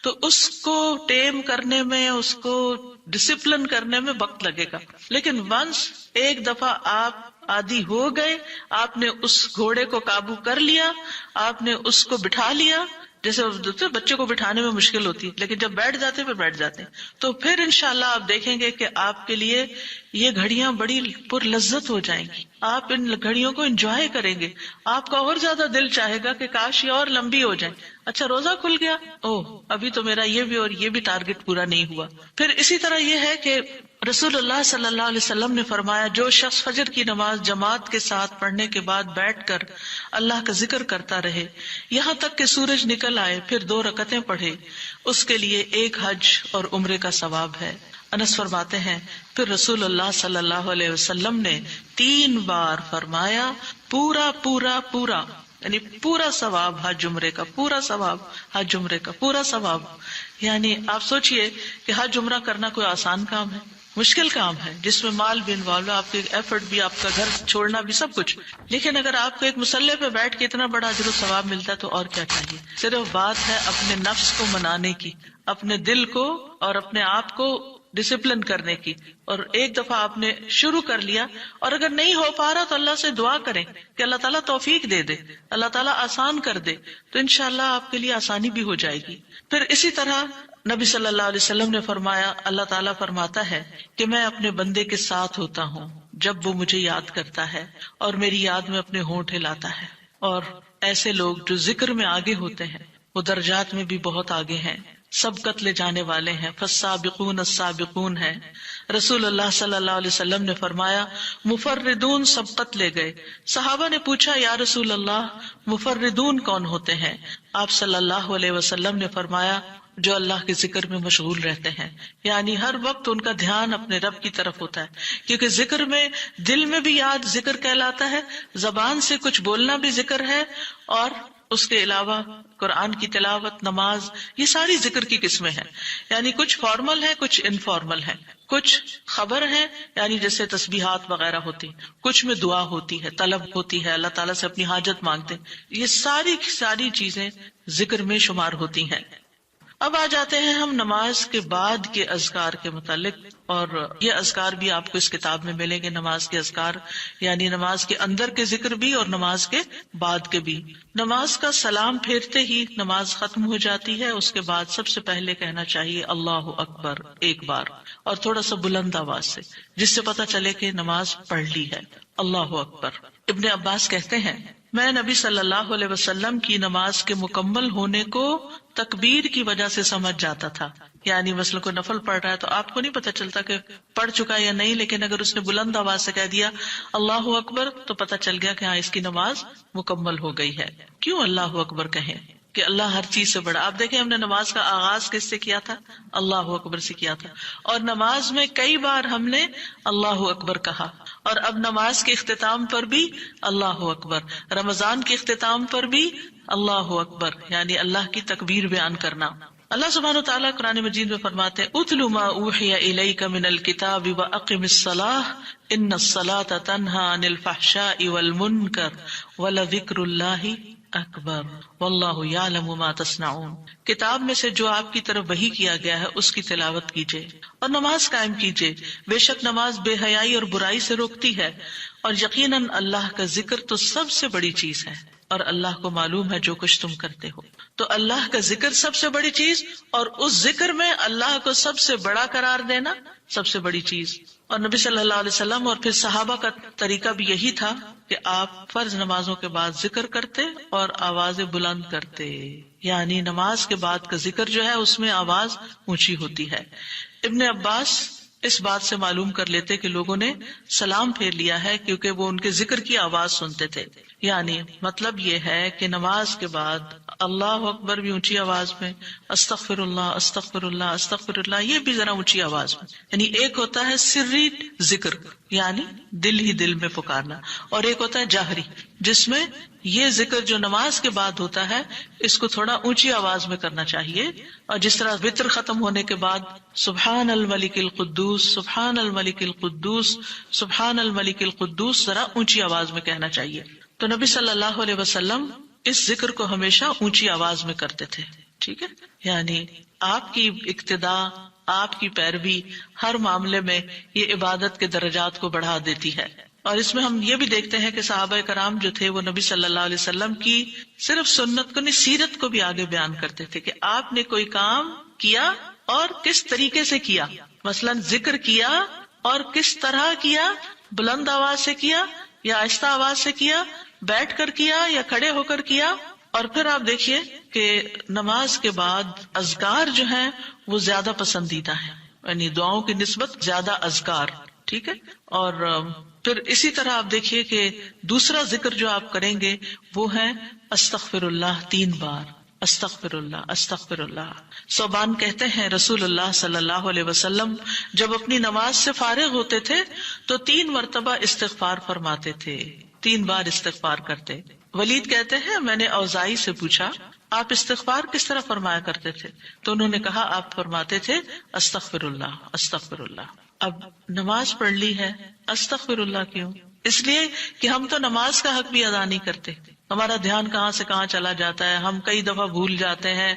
تو اس کو ٹیم کرنے میں، اس کو ڈسپلن کرنے میں وقت لگے گا. لیکن ونس ایک دفعہ آپ عادی ہو گئے، آپ نے اس گھوڑے کو قابو کر لیا، آپ نے اس کو بٹھا لیا. جیسے بچے کو بٹھانے میں مشکل ہوتی ہے لیکن جب بیٹھ جاتے ہیں پھر بیٹھ جاتے ہیں. تو پھر انشاءاللہ آپ دیکھیں گے کہ آپ کے لیے یہ گھڑیاں بڑی پر لذت ہو جائیں گی. آپ ان گھڑیوں کو انجوائے کریں گے. آپ کا اور زیادہ دل چاہے گا کہ کاش یہ اور لمبی ہو جائیں. اچھا روزہ کھل گیا، اوہ ابھی تو میرا یہ بھی اور یہ بھی ٹارگٹ پورا نہیں ہوا. پھر اسی طرح یہ ہے کہ رسول اللہ صلی اللہ علیہ وسلم نے فرمایا جو شخص فجر کی نماز جماعت کے ساتھ پڑھنے کے بعد بیٹھ کر اللہ کا ذکر کرتا رہے یہاں تک کہ سورج نکل آئے پھر 2 رکعتیں پڑھے اس کے لیے 1 حج اور عمرے کا ثواب ہے۔ انس فرماتے ہیں پھر رسول اللہ صلی اللہ علیہ وسلم نے 3 بار فرمایا پورا پورا پورا، یعنی پورا ثواب حج عمرے کا، پورا ثواب حج عمرے کا، پورا ثواب۔ یعنی آپ سوچئے کہ حج عمرہ کرنا کوئی آسان کام ہے؟ مشکل کام ہے جس میں مال بھی انوالو ہے، آپ کے ایفرٹ بھی، آپ کا گھر چھوڑنا بھی، سب کچھ۔ لیکن اگر آپ کو ایک مسلح پہ بیٹھ کے اتنا بڑا اجر و ثواب ملتا ہے تو اور کیا چاہیے۔ صرف بات ہے اپنے نفس کو منانے کی، اپنے دل کو اور اپنے آپ کو ڈسپلن کرنے کی، اور ایک دفعہ آپ نے شروع کر لیا اور اگر نہیں ہو پا رہا تو اللہ سے دعا کریں کہ اللہ تعالیٰ توفیق دے دے، اللہ تعالیٰ آسان کر دے، تو انشاءاللہ آپ کے لیے آسانی بھی ہو جائے گی۔ پھر اسی طرح نبی صلی اللہ علیہ وسلم نے فرمایا، اللہ تعالیٰ فرماتا ہے کہ میں اپنے بندے کے ساتھ ہوتا ہوں جب وہ مجھے یاد کرتا ہے اور میری یاد میں اپنے ہونٹ ہلاتا ہے۔ اور ایسے لوگ جو ذکر میں آگے ہوتے ہیں وہ درجات میں بھی بہت آگے ہیں، سبقت لے جانے والے ہیں، فالسابقون السابقون ہیں۔ رسول اللہ صلی اللہ علیہ وسلم نے فرمایا مفردون سبقت لے گئے۔ صحابہ نے پوچھا یا رسول اللہ مفردون کون ہوتے ہیں؟ آپ صلی اللہ علیہ وسلم نے فرمایا جو اللہ کے ذکر میں مشغول رہتے ہیں، یعنی ہر وقت ان کا دھیان اپنے رب کی طرف ہوتا ہے، کیونکہ ذکر میں دل میں بھی یاد ذکر کہلاتا ہے، زبان سے کچھ بولنا بھی ذکر ہے، اور اس کے علاوہ قرآن کی تلاوت، نماز، یہ ساری ذکر کی قسمیں ہیں۔ یعنی کچھ فارمل ہے، کچھ انفارمل ہے، کچھ خبر ہے یعنی جیسے تسبیحات وغیرہ ہوتی، کچھ میں دعا ہوتی ہے، طلب ہوتی ہے، اللہ تعالیٰ سے اپنی حاجت مانگتے ہیں، یہ ساری چیزیں ذکر میں شمار ہوتی ہیں۔ اب آ جاتے ہیں ہم نماز کے بعد کے اذکار کے متعلق، اور یہ اذکار بھی آپ کو اس کتاب میں ملیں گے، نماز کے اذکار، یعنی نماز کے اندر کے ذکر بھی اور نماز کے بعد کے بھی۔ نماز کا سلام پھیرتے ہی نماز ختم ہو جاتی ہے، اس کے بعد سب سے پہلے کہنا چاہیے اللہ اکبر 1 بار، اور تھوڑا سا بلند آواز سے، جس سے پتا چلے کہ نماز پڑھ لی ہے۔ اللہ اکبر۔ ابن عباس کہتے ہیں میں نبی صلی اللہ علیہ وسلم کی نماز کے مکمل ہونے کو تکبیر کی وجہ سے سمجھ جاتا تھا، یعنی مثلا کوئی نفل پڑھ رہا ہے تو آپ کو نہیں پتہ چلتا کہ پڑھ چکا یا نہیں، لیکن اگر اس نے بلند آواز سے کہہ دیا اللہ اکبر تو پتہ چل گیا کہ ہاں اس کی نماز مکمل ہو گئی ہے۔ کیوں اللہ اکبر کہیں؟ کہ اللہ ہر چیز سے بڑا۔ آپ دیکھیں ہم نے نماز کا آغاز کس سے کیا تھا؟ اللہ اکبر سے کیا تھا، اور نماز میں کئی بار ہم نے اللہ اکبر کہا، اور اب نماز کے اختتام پر بھی اللہ اکبر، رمضان کے اختتام پر بھی اللہ اکبر، یعنی اللہ کی تکبیر بیان کرنا۔ اللہ سبحانہ وتعالیٰ قرآن مجید میں فرماتے ہیں اتل ما اوحی الیک من الکتاب واقم الصلاۃ ان الصلاۃ تنہی عن الفحشاء والمنکر ولذکر اللہ اکبر واللہ یعلم ما تصنعون۔ کتاب میں سے جو آپ کی طرف وحی کیا گیا ہے اس کی تلاوت کیجیے اور نماز قائم کیجیے، بے شک نماز بے حیائی اور برائی سے روکتی ہے، اور یقیناً اللہ کا ذکر تو سب سے بڑی چیز ہے، اور اللہ کو معلوم ہے جو کچھ تم کرتے ہو۔ تو اللہ کا ذکر سب سے بڑی چیز، اور اس ذکر میں اللہ کو سب سے بڑا قرار دینا سب سے بڑی چیز۔ اور نبی صلی اللہ علیہ وسلم اور پھر صحابہ کا طریقہ بھی یہی تھا کہ آپ فرض نمازوں کے بعد ذکر کرتے اور آوازیں بلند کرتے، یعنی نماز کے بعد کا ذکر جو ہے اس میں آواز اونچی ہوتی ہے۔ ابن عباس اس بات سے معلوم کر لیتے کہ لوگوں نے سلام پھیر لیا ہے کیونکہ وہ ان کے ذکر کی آواز سنتے تھے، یعنی مطلب یہ ہے کہ نماز کے بعد اللہ اکبر بھی اونچی آواز میں، استغفر اللہ استغفر اللہ استغفر اللہ یہ بھی ذرا اونچی آواز میں، یعنی ایک ہوتا ہے سری ذکر یعنی دل ہی دل میں پکارنا، اور ایک ہوتا ہے جاہری جس میں یہ ذکر جو نماز کے بعد ہوتا ہے اس کو تھوڑا اونچی آواز میں کرنا چاہیے، اور جس طرح وتر ختم ہونے کے بعد سبحان الملک القدوس سبحان الملک القدوس سبحان الملک القدوس ذرا اونچی آواز میں کہنا چاہیے۔ تو نبی صلی اللہ علیہ وسلم اس ذکر کو ہمیشہ اونچی آواز میں کرتے تھے، ٹھیک ہے، یعنی آپ کی اقتداء، آپ کی پیروی ہر معاملے میں یہ عبادت کے درجات کو بڑھا دیتی ہے۔ اور اس میں ہم یہ بھی دیکھتے ہیں کہ صحابہ کرام جو تھے وہ نبی صلی اللہ علیہ وسلم کی صرف سنت کو نہیں سیرت کو بھی آگے بیان کرتے تھے کہ آپ نے کوئی کام کیا اور کس طریقے سے کیا، مثلا ذکر کیا اور کس طرح کیا، بلند آواز سے کیا یا آہستہ آواز سے کیا، بیٹھ کر کیا یا کھڑے ہو کر کیا۔ اور پھر آپ دیکھیے کہ نماز کے بعد اذکار جو ہیں وہ زیادہ پسندیدہ ہیں، یعنی دعاؤں کی نسبت زیادہ اذکار، ٹھیک ہے. اور پھر اسی طرح آپ دیکھیے کہ دوسرا ذکر جو آپ کریں گے وہ ہے استغفر اللہ 3 بار. استغفر اللہ استغفر اللہ. ثوبان کہتے ہیں رسول اللہ صلی اللہ علیہ وسلم جب اپنی نماز سے فارغ ہوتے تھے تو 3 مرتبہ استغفار فرماتے تھے، 3 بار استغفار کرتے. ولید کہتے ہیں میں نے اوزائی سے پوچھا آپ استغفار کس طرح فرمایا کرتے تھے؟ تو انہوں نے کہا آپ فرماتے تھے استغفر اللہ استغفر اللہ. اب نماز پڑھ لی ہے، استغفر اللہ کیوں؟ اس لیے کہ ہم تو نماز کا حق بھی ادا نہیں کرتے. ہمارا دھیان کہاں سے کہاں چلا جاتا ہے، ہم کئی دفعہ بھول جاتے ہیں،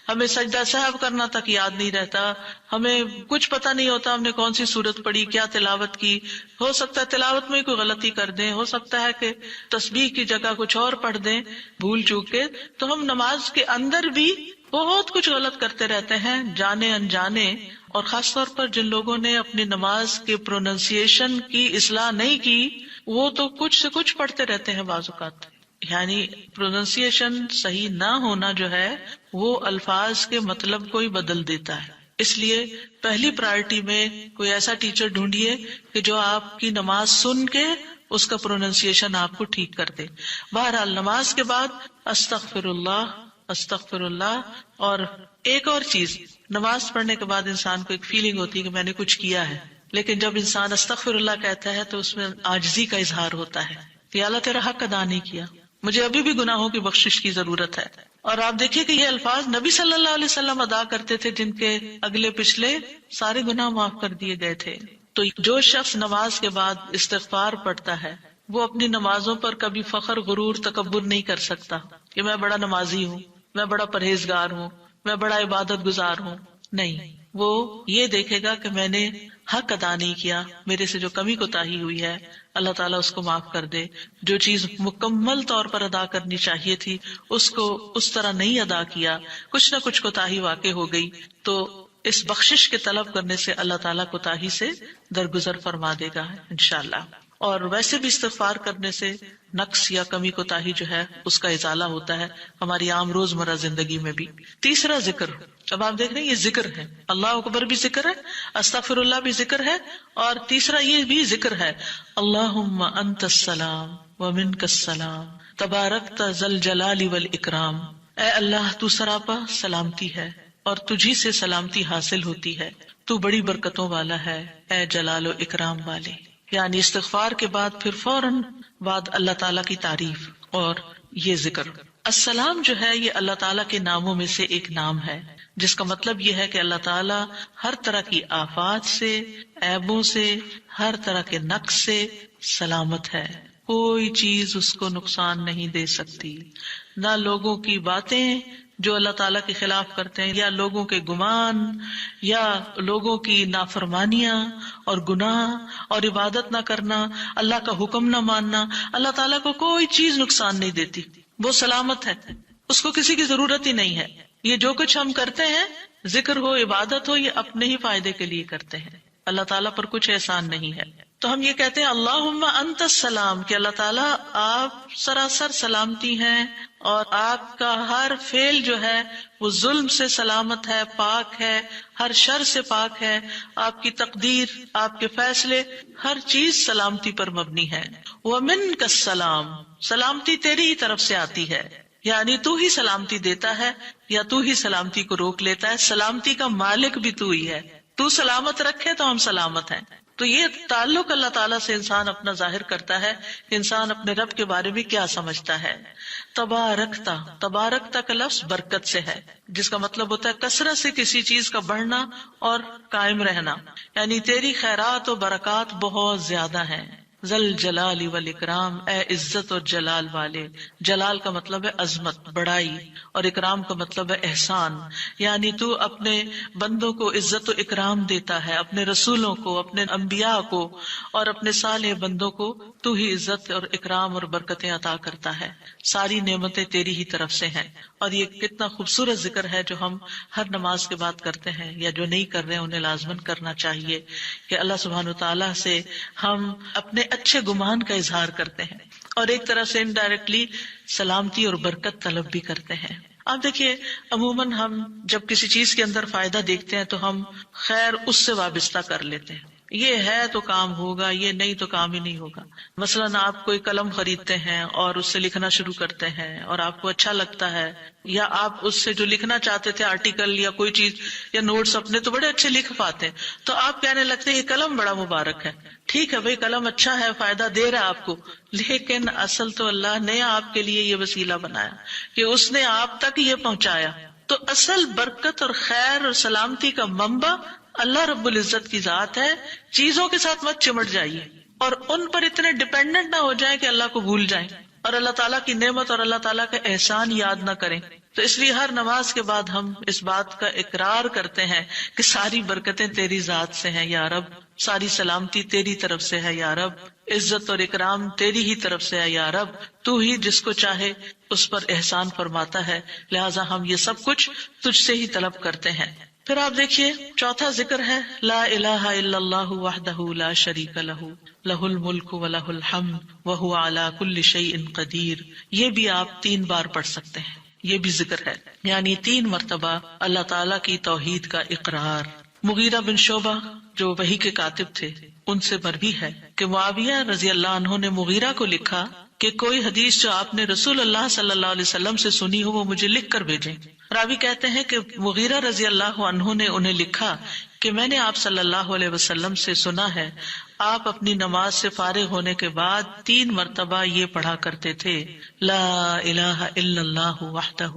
ہمیں سجدہ سہو کرنا تک یاد نہیں رہتا، ہمیں کچھ پتہ نہیں ہوتا ہم نے کون سی سورت پڑھی، کیا تلاوت کی. ہو سکتا ہے تلاوت میں کوئی غلطی کر دیں، ہو سکتا ہے کہ تسبیح کی جگہ کچھ اور پڑھ دیں بھول چوک کے. تو ہم نماز کے اندر بھی بہت کچھ غلط کرتے رہتے ہیں جانے انجانے. اور خاص طور پر جن لوگوں نے اپنی نماز کے پروننسیشن کی اصلاح نہیں کی وہ تو کچھ سے کچھ پڑھتے رہتے ہیں بعض اوقات. یعنی پروننسیشن صحیح نہ ہونا جو ہے وہ الفاظ کے مطلب کو ہی بدل دیتا ہے. اس لیے پہلی پرائرٹی میں کوئی ایسا ٹیچر ڈھونڈیے کہ جو آپ کی نماز سن کے اس کا پروننسیشن آپ کو ٹھیک کر دے. بہرحال نماز کے بعد استغفر اللہ استغفر اللہ. اور ایک اور چیز، نماز پڑھنے کے بعد انسان کو ایک فیلنگ ہوتی ہے کہ میں نے کچھ کیا ہے، لیکن جب انسان استغفر اللہ کہتا ہے تو اس میں عاجزی کا اظہار ہوتا ہے کہ اللہ تیرا حق ادا نہیں کیا، مجھے ابھی بھی گناہوں کی بخشش کی ضرورت ہے. اور آپ دیکھیے کہ یہ الفاظ نبی صلی اللہ علیہ وسلم ادا کرتے تھے جن کے اگلے پچھلے سارے گناہ معاف کر دیے گئے تھے. تو جو شخص نماز کے بعد استغفار پڑھتا ہے وہ اپنی نمازوں پر کبھی فخر غرور تکبر نہیں کر سکتا کہ میں بڑا نمازی ہوں، میں بڑا پرہیزگار ہوں، میں بڑا عبادت گزار ہوں. نہیں، وہ یہ دیکھے گا کہ میں نے حق ادا نہیں کیا، میرے سے جو کمی کوتاہی ہوئی ہے اللہ تعالیٰ اس کو معاف کر دے. جو چیز مکمل طور پر ادا کرنی چاہیے تھی اس کو اس طرح نہیں ادا کیا، کچھ نہ کچھ کوتاہی واقع ہو گئی، تو اس بخشش کے طلب کرنے سے اللہ تعالیٰ کوتاہی سے درگزر فرما دے گا انشاءاللہ. اور ویسے بھی استغفار کرنے سے نقص یا کمی کوتاہی جو ہے اس کا ازالہ ہوتا ہے ہماری عام روزمرہ زندگی میں بھی. تیسرا ذکر، اب آپ دیکھ رہے ہیں یہ ذکر ہے، اللہ اکبر بھی ذکر ہے، استغفر اللہ بھی ذکر ہے، اور تیسرا یہ بھی ذکر ہے اللہم انت السلام ومنک السلام تبارکت ذی الجلال والاکرام. اے اللہ تو سراپا سلامتی ہے اور تجھی سے سلامتی حاصل ہوتی ہے، تو بڑی برکتوں والا ہے اے جلال و اکرام والے. یعنی استغفار کے بعد پھر فوراً بعد اللہ تعالیٰ کی تعریف اور یہ ذکر. السلام جو ہے یہ اللہ تعالیٰ کے ناموں میں سے ایک نام ہے جس کا مطلب یہ ہے کہ اللہ تعالیٰ ہر طرح کی آفات سے، عیبوں سے، ہر طرح کے نقص سے سلامت ہے. کوئی چیز اس کو نقصان نہیں دے سکتی، نہ لوگوں کی باتیں جو اللہ تعالیٰ کے خلاف کرتے ہیں، یا لوگوں کے گمان، یا لوگوں کی نافرمانیاں اور گناہ اور عبادت نہ کرنا، اللہ کا حکم نہ ماننا. اللہ تعالیٰ کو کوئی چیز نقصان نہیں دیتی، وہ سلامت ہے، اس کو کسی کی ضرورت ہی نہیں ہے. یہ جو کچھ ہم کرتے ہیں، ذکر ہو عبادت ہو، یہ اپنے ہی فائدے کے لیے کرتے ہیں، اللہ تعالیٰ پر کچھ احسان نہیں ہے. تو ہم یہ کہتے ہیں اللہم انت السلام کہ اللہ تعالیٰ آپ سراسر سلامتی ہیں اور آپ کا ہر فعل جو ہے وہ ظلم سے سلامت ہے، پاک ہے، ہر شر سے پاک ہے. آپ کی تقدیر، آپ کے فیصلے، ہر چیز سلامتی پر مبنی ہے. ومنک السلام، سلامتی تیری ہی طرف سے آتی ہے، یعنی تو ہی سلامتی دیتا ہے یا تو ہی سلامتی کو روک لیتا ہے. سلامتی کا مالک بھی تو ہی ہے، تو سلامت رکھے تو ہم سلامت ہیں. تو یہ تعلق اللہ تعالیٰ سے انسان اپنا ظاہر کرتا ہے کہ انسان اپنے رب کے بارے میں کیا سمجھتا ہے. تبارکتا، تبارکتا کا لفظ برکت سے ہے جس کا مطلب ہوتا ہے کثرت سے کسی چیز کا بڑھنا اور قائم رہنا، یعنی تیری خیرات و برکات بہت زیادہ ہیں. ذل جلال والاکرام، اے عزت اور جلال والے. جلال کا مطلب ہے عظمت، بڑائی، اور اکرام کا مطلب ہے احسان. یعنی تو اپنے بندوں کو عزت و اکرام دیتا ہے، اپنے رسولوں کو، اپنے انبیاء کو اور اپنے صالح بندوں کو تو ہی عزت اور اکرام اور برکتیں عطا کرتا ہے. ساری نعمتیں تیری ہی طرف سے ہیں. اور یہ کتنا خوبصورت ذکر ہے جو ہم ہر نماز کے بعد کرتے ہیں، یا جو نہیں کر رہے انہیں لازماً کرنا چاہیے کہ اللہ سبحانہ وتعالیٰ سے ہم اپنے اچھے گمان کا اظہار کرتے ہیں اور ایک طرح سے انڈائریکٹلی سلامتی اور برکت طلب بھی کرتے ہیں. آپ دیکھیے عموماً ہم جب کسی چیز کے اندر فائدہ دیکھتے ہیں تو ہم خیر اس سے وابستہ کر لیتے ہیں، یہ ہے تو کام ہوگا، یہ نہیں تو کام ہی نہیں ہوگا۔ مثلاً آپ کوئی قلم خریدتے ہیں اور اس سے لکھنا شروع کرتے ہیں اور آپ کو اچھا لگتا ہے، یا آپ اس سے جو لکھنا چاہتے تھے آرٹیکل یا کوئی چیز یا نوٹس اپنے تو بڑے اچھے لکھ پاتے ہیں، تو آپ کہنے لگتے ہیں یہ قلم بڑا مبارک ہے۔ ٹھیک ہے بھائی، قلم اچھا ہے، فائدہ دے رہا ہے آپ کو، لیکن اصل تو اللہ نے آپ کے لیے یہ وسیلہ بنایا کہ اس نے آپ تک یہ پہنچایا۔ تو اصل برکت اور خیر اور سلامتی کا منبع اللہ رب العزت کی ذات ہے۔ چیزوں کے ساتھ مت چمٹ جائیے اور ان پر اتنے ڈیپینڈنٹ نہ ہو جائیں کہ اللہ کو بھول جائیں اور اللہ تعالیٰ کی نعمت اور اللہ تعالیٰ کا احسان یاد نہ کریں۔ تو اس لیے ہر نماز کے بعد ہم اس بات کا اقرار کرتے ہیں کہ ساری برکتیں تیری ذات سے ہیں یا رب، ساری سلامتی تیری طرف سے ہے یا رب، عزت اور اکرام تیری ہی طرف سے ہے یا رب، تو ہی جس کو چاہے اس پر احسان فرماتا ہے، لہٰذا ہم یہ سب کچھ تجھ سے ہی طلب کرتے ہیں۔ پھر آپ دیکھیے چوتھا ذکر ہے لا الہ الا اللہ وحدہ لا شریک لہ لہ الملک ولہ الحمد وہو علی کل شیء قدیر۔ یہ بھی آپ 3 بار پڑھ سکتے ہیں، یہ بھی ذکر ہے، یعنی 3 مرتبہ اللہ تعالیٰ کی توحید کا اقرار۔ مغیرہ بن شعبہ جو وحی کے کاتب تھے ان سے مروی ہے کہ معاویہ رضی اللہ عنہ نے مغیرہ کو لکھا کہ کوئی حدیث جو آپ نے رسول اللہ صلی اللہ علیہ وسلم سے سنی ہو وہ مجھے لکھ کر بھیجیں۔ راوی کہتے ہیں کہ مغیرہ رضی اللہ عنہ نے انہیں لکھا کہ میں نے آپ صلی اللہ علیہ وسلم سے سنا ہے آپ اپنی نماز سے فارغ ہونے کے بعد 3 مرتبہ یہ پڑھا کرتے تھے لا الہ الا اللہ وحدہ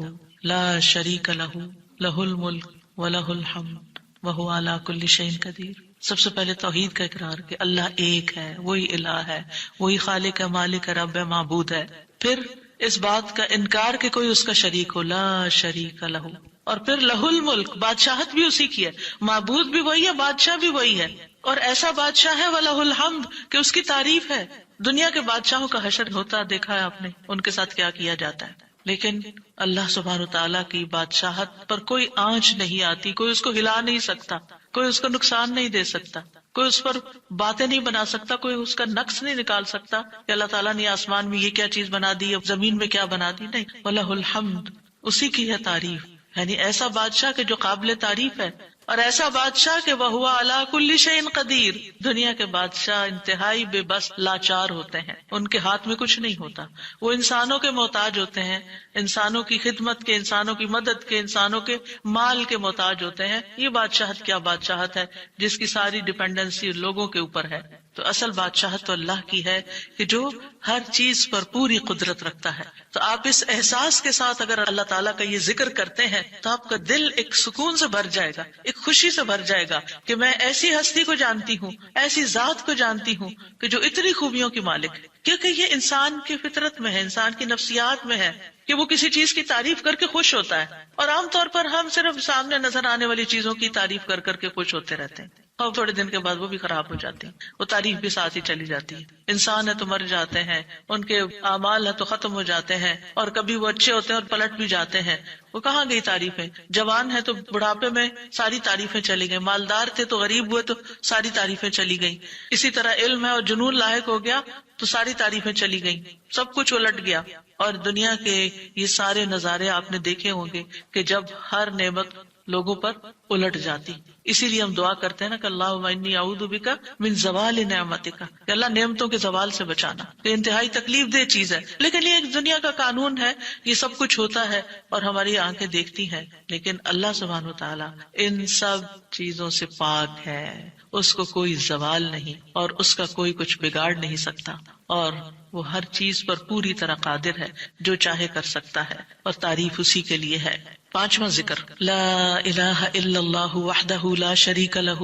لا شریک لہ لہ الملک ولہ الحمد وہو علی کل شیء قدیر۔ سب سے پہلے توحید کا اقرار کہ اللہ ایک ہے، وہی الہ ہے، وہی خالق ہے، مالک ہے، رب ہے، معبود ہے۔ پھر اس بات کا انکار کہ کوئی اس کا شریک ہو، لا شریک لہ، اور پھر لہ الملک، بادشاہت بھی اسی کی ہے، معبود بھی وہی ہے، بادشاہ بھی وہی ہے، اور ایسا بادشاہ ہے وَلَهُ الْحَمْدُ کہ اس کی تعریف ہے۔ دنیا کے بادشاہوں کا حشر ہوتا دیکھا ہے آپ نے، ان کے ساتھ کیا کیا جاتا ہے، لیکن اللہ سبحانہ وتعالیٰ کی بادشاہت پر کوئی آنچ نہیں آتی، کوئی اس کو ہلا نہیں سکتا، کوئی اس کو نقصان نہیں دے سکتا، کوئی اس پر باتیں نہیں بنا سکتا، کوئی اس کا نقص نہیں نکال سکتا کہ اللہ تعالیٰ نے آسمان میں یہ کیا چیز بنا دی، اب زمین میں کیا بنا دی، نہیں، وَلَهُ الْحَمْدُ، اسی کی ہے تعریف، یعنی ایسا بادشاہ کہ جو قابل تعریف ہے، اور ایسا بادشاہ کہ وَهُوَ عَلَى كُلِّ شَيْءٍ قدیر۔ دنیا کے بادشاہ انتہائی بے بس لاچار ہوتے ہیں، ان کے ہاتھ میں کچھ نہیں ہوتا، وہ انسانوں کے محتاج ہوتے ہیں، انسانوں کی خدمت کے، انسانوں کی مدد کے، انسانوں کے مال کے محتاج ہوتے ہیں۔ یہ بادشاہت کیا بادشاہت ہے جس کی ساری ڈیپینڈنسی لوگوں کے اوپر ہے۔ تو اصل بادشاہت تو اللہ کی ہے کہ جو ہر چیز پر پوری قدرت رکھتا ہے۔ تو آپ اس احساس کے ساتھ اگر اللہ تعالیٰ کا یہ ذکر کرتے ہیں تو آپ کا دل ایک سکون سے بھر جائے گا، ایک خوشی سے بھر جائے گا کہ میں ایسی ہستی کو جانتی ہوں، ایسی ذات کو جانتی ہوں کہ جو اتنی خوبیوں کی مالک ہے۔ کیونکہ یہ انسان کی فطرت میں ہے، انسان کی نفسیات میں ہے کہ وہ کسی چیز کی تعریف کر کے خوش ہوتا ہے، اور عام طور پر ہم صرف سامنے نظر آنے والی چیزوں کی تعریف کر کر کے خوش ہوتے رہتے ہیں، اور تھوڑے دن کے بعد وہ بھی خراب ہو جاتی ہیں، وہ تعریف بھی ساتھ ہی چلی جاتی ہے۔ انسان ہے تو مر جاتے ہیں، ان کے اعمال ہے تو ختم ہو جاتے ہیں، اور کبھی وہ اچھے ہوتے ہیں اور پلٹ بھی جاتے ہیں۔ وہ کہاں گئی تعریفیں؟ جوان ہے تو بڑھاپے میں ساری تعریفیں چلی گئی، مالدار تھے تو غریب ہوئے تو ساری تعریفیں چلی گئی، اسی طرح علم ہے اور جنون لاحق ہو گیا تو ساری تعریفیں چلی گئیں، سب کچھ الٹ گیا۔ اور دنیا کے یہ سارے نظارے آپ نے دیکھے ہوں گے کہ جب ہر نعمت لوگوں پر الٹ جاتی، اسی لیے ہم دعا کرتے ہیں نا کہ اللہم انی اعوذ بک من زوال نعمتک، کہ اللہ نعمتوں کے زوال سے بچانا، کہ انتہائی تکلیف دہ چیز ہے، لیکن یہ ایک دنیا کا قانون ہے، یہ سب کچھ ہوتا ہے اور ہماری آنکھیں دیکھتی ہیں، لیکن اللہ سبحانہ وتعالی ان سب چیزوں سے پاک ہے، اس کو کوئی زوال نہیں اور اس کا کوئی کچھ بگاڑ نہیں سکتا، اور وہ ہر چیز پر پوری طرح قادر ہے، جو چاہے کر سکتا ہے، اور تعریف اسی کے لیے ہے۔ 5واں ذکر لا الہ الا اللہ وحدہ لا شریک لہ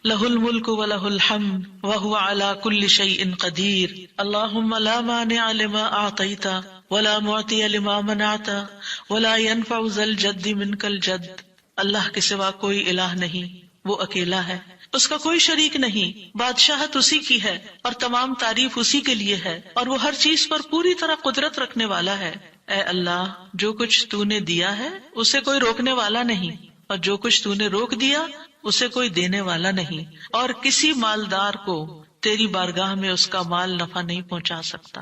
لہ الملک ولہ الحمد وہو علی کل شیء قدیر اللہم لا مانع لما اعطیت ولا معطی لما منعت ولا ينفع ذا الجد منک الجد۔ اللہ کے سوا کوئی الہ نہیں، وہ اکیلا ہے، اس کا کوئی شریک نہیں، بادشاہت اسی کی ہے اور تمام تعریف اسی کے لیے ہے، اور وہ ہر چیز پر پوری طرح قدرت رکھنے والا ہے۔ اے اللہ، جو کچھ تو نے دیا ہے اسے کوئی روکنے والا نہیں، اور جو کچھ تو نے روک دیا اسے کوئی دینے والا نہیں، اور کسی مالدار کو تیری بارگاہ میں اس کا مال نفع نہیں پہنچا سکتا۔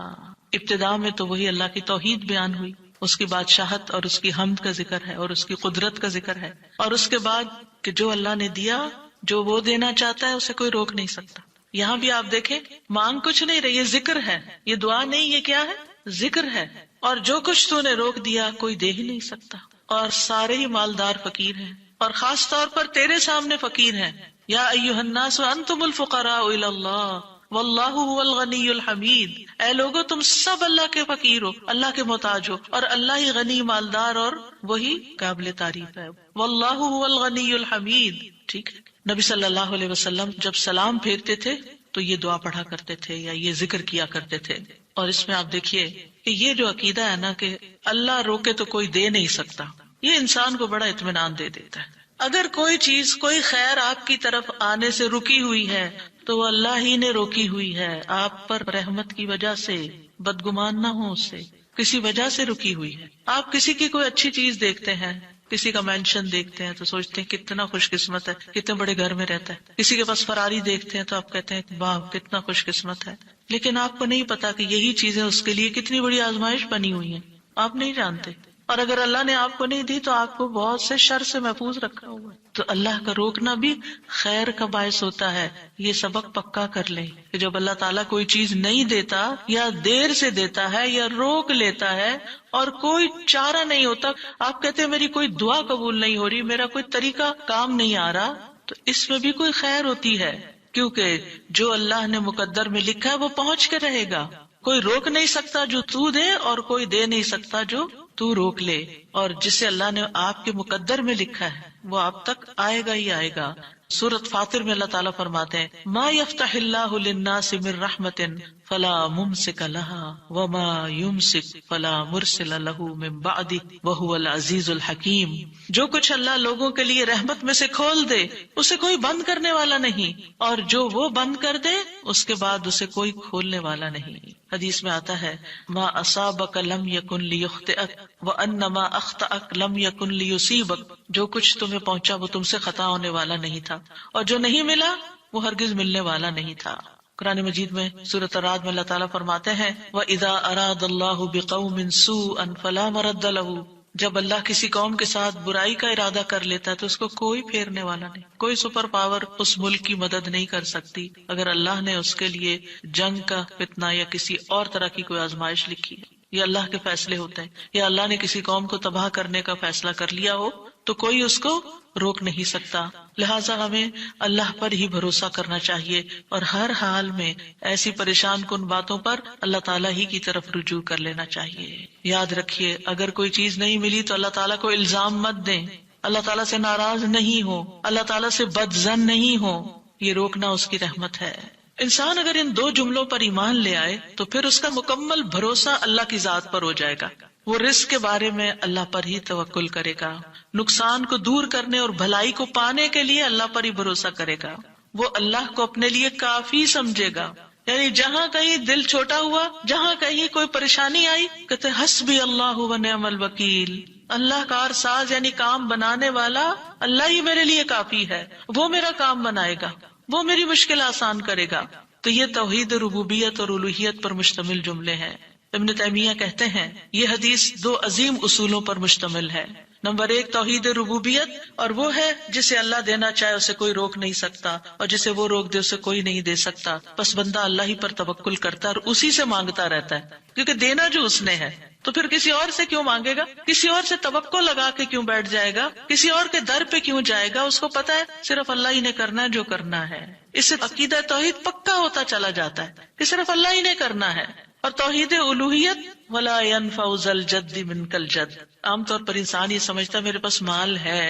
ابتدا میں تو وہی اللہ کی توحید بیان ہوئی اس کی بادشاہت اور اس کی حمد کا ذکر ہے اور اس کی قدرت کا ذکر ہے، اور اس کے بعد کہ جو اللہ نے دیا، جو وہ دینا چاہتا ہے اسے کوئی روک نہیں سکتا. یہاں بھی آپ دیکھیں مانگ کچھ نہیں رہی، یہ ذکر ہے، یہ دعا نہیں، یہ کیا ہے؟ ذکر ہے. اور جو کچھ تو نے روک دیا کوئی دے ہی نہیں سکتا، اور سارے ہی مالدار فقیر ہیں، اور خاص طور پر تیرے سامنے فقیر ہیں. یا ایھا الناس انتم الفقراء الی اللہ واللہ هو الغنی الحمید. اے لوگو تم سب اللہ کے فقیر ہو، اللہ کے محتاج ہو، اور اللہ ہی غنی، مالدار اور وہی قابل تعریف ہے. واللہ هو الغنی الحمید. ٹھیک ہے. نبی صلی اللہ علیہ وسلم جب سلام پھیرتے تھے تو یہ دعا پڑھا کرتے تھے یا یہ ذکر کیا کرتے تھے. اور اس میں آپ دیکھیے کہ یہ جو عقیدہ ہے نا کہ اللہ روکے تو کوئی دے نہیں سکتا، یہ انسان کو بڑا اطمینان دے دیتا ہے. اگر کوئی چیز، کوئی خیر آپ کی طرف آنے سے رکی ہوئی ہے تو وہ اللہ ہی نے روکی ہوئی ہے، آپ پر رحمت کی وجہ سے. بدگمان نہ ہو اس سے، کسی وجہ سے رکی ہوئی ہے. آپ کسی کی کوئی اچھی چیز دیکھتے ہیں، کسی کا مینشن دیکھتے ہیں تو سوچتے ہیں کتنا خوش قسمت ہے، کتنے بڑے گھر میں رہتا ہے. کسی کے پاس فراری دیکھتے ہیں تو آپ کہتے ہیں واہ کتنا خوش قسمت ہے. لیکن آپ کو نہیں پتا کہ یہی چیزیں اس کے لیے کتنی بڑی آزمائش بنی ہوئی ہیں، آپ نہیں جانتے. اور اگر اللہ نے آپ کو نہیں دی تو آپ کو بہت سے شر سے محفوظ رکھا ہوا ہے. تو اللہ کا روکنا بھی خیر کا باعث ہوتا ہے. یہ سبق پکا کر لیں کہ جب اللہ تعالیٰ کوئی چیز نہیں دیتا یا دیر سے دیتا ہے یا روک لیتا ہے اور کوئی چارہ نہیں ہوتا، آپ کہتے ہیں میری کوئی دعا قبول نہیں ہو رہی، میرا کوئی طریقہ کام نہیں آ رہا، تو اس میں بھی کوئی خیر ہوتی ہے. کیونکہ جو اللہ نے مقدر میں لکھا ہے وہ پہنچ کے رہے گا. کوئی روک نہیں سکتا جو تو دے، اور کوئی دے نہیں سکتا جو تو روک لے. اور جسے اللہ نے آپ کے مقدر میں لکھا ہے وہ آپ تک آئے گا ہی آئے گا. سورۃ فاطر میں اللہ تعالیٰ فرماتے ہیں ما یفتح اللہ للناس من رحمت فلا ممسک لها وما یمسک فلا مرسل له من بعده وهو العزیز الحکیم. جو کچھ اللہ لوگوں کے لیے رحمت میں سے کھول دے اسے کوئی بند کرنے والا نہیں، اور جو وہ بند کر دے اس کے بعد اسے کوئی کھولنے والا نہیں. حدیث میں آتا ہے ما اصابک لم یکن لیخطئک وان ما اخطأک لم یکن لیصیبک. جو کچھ تمہیں پہنچا وہ تم سے خطا ہونے والا نہیں تھا، اور جو نہیں ملا وہ ہرگز ملنے والا نہیں تھا. قرآن مجید میں سورۃ الرعد میں اللہ تعالیٰ فرماتے ہیں وَإِذَا أَرَادَ اللَّهُ بِقَوْمٍ سُوءًا فَلَا مَرَدَّ لَهُ. جب اللہ کسی قوم کے ساتھ برائی کا ارادہ کر لیتا ہے تو اس کو کوئی پھیرنے والا نہیں، کوئی سپر پاور اس ملک کی مدد نہیں کر سکتی اگر اللہ نے اس کے لیے جنگ کا فتنہ یا کسی اور طرح کی کوئی آزمائش لکھی ہے. یہ اللہ کے فیصلے ہوتے ہیں. یا اللہ نے کسی قوم کو تباہ کرنے کا فیصلہ کر لیا ہو تو کوئی اس کو روک نہیں سکتا. لہٰذا ہمیں اللہ پر ہی بھروسہ کرنا چاہیے اور ہر حال میں ایسی پریشان کن باتوں پر اللہ تعالیٰ ہی کی طرف رجوع کر لینا چاہیے. یاد رکھیے اگر کوئی چیز نہیں ملی تو اللہ تعالیٰ کو الزام مت دیں، اللہ تعالیٰ سے ناراض نہیں ہو، اللہ تعالیٰ سے بدظن نہیں ہو. یہ روکنا اس کی رحمت ہے. انسان اگر ان دو جملوں پر ایمان لے آئے تو پھر اس کا مکمل بھروسہ اللہ کی ذات پر ہو جائے گا. وہ رزق کے بارے میں اللہ پر ہی توکل کرے گا، نقصان کو دور کرنے اور بھلائی کو پانے کے لیے اللہ پر ہی بھروسہ کرے گا. وہ اللہ کو اپنے لیے کافی سمجھے گا. یعنی جہاں کہیں دل چھوٹا ہوا، جہاں کہیں کوئی پریشانی آئی، کہتے حسبی اللہ و نعم الوکیل. اللہ کار ساز یعنی کام بنانے والا اللہ ہی میرے لیے کافی ہے، وہ میرا کام بنائے گا، وہ میری مشکل آسان کرے گا. تو یہ توحید ربوبیت اور الوہیت پر مشتمل جملے ہیں. ابن تیمیہ کہتے ہیں یہ حدیث دو عظیم اصولوں پر مشتمل ہے. نمبر 1 توحید ربوبیت، اور وہ ہے جسے اللہ دینا چاہے اسے کوئی روک نہیں سکتا، اور جسے وہ روک دے اسے کوئی نہیں دے سکتا. بس بندہ اللہ ہی پر توکل کرتا ہے اور اسی سے مانگتا رہتا ہے، کیونکہ دینا جو اس نے ہے. تو پھر کسی اور سے کیوں مانگے گا، کسی اور سے توقع لگا کے کیوں بیٹھ جائے گا، کسی اور کے در پہ کیوں جائے گا. اس کو پتا ہے صرف اللہ ہی نے کرنا ہے جو کرنا ہے. اس سے عقیدہ توحید پکا ہوتا چلا جاتا ہے کہ صرف اللہ ہی نے کرنا ہے. اور توحید الوہیت ولا ينفع ذا الجد منك الجد. عام طور پر انسان یہ سمجھتا ہے میرے پاس مال ہے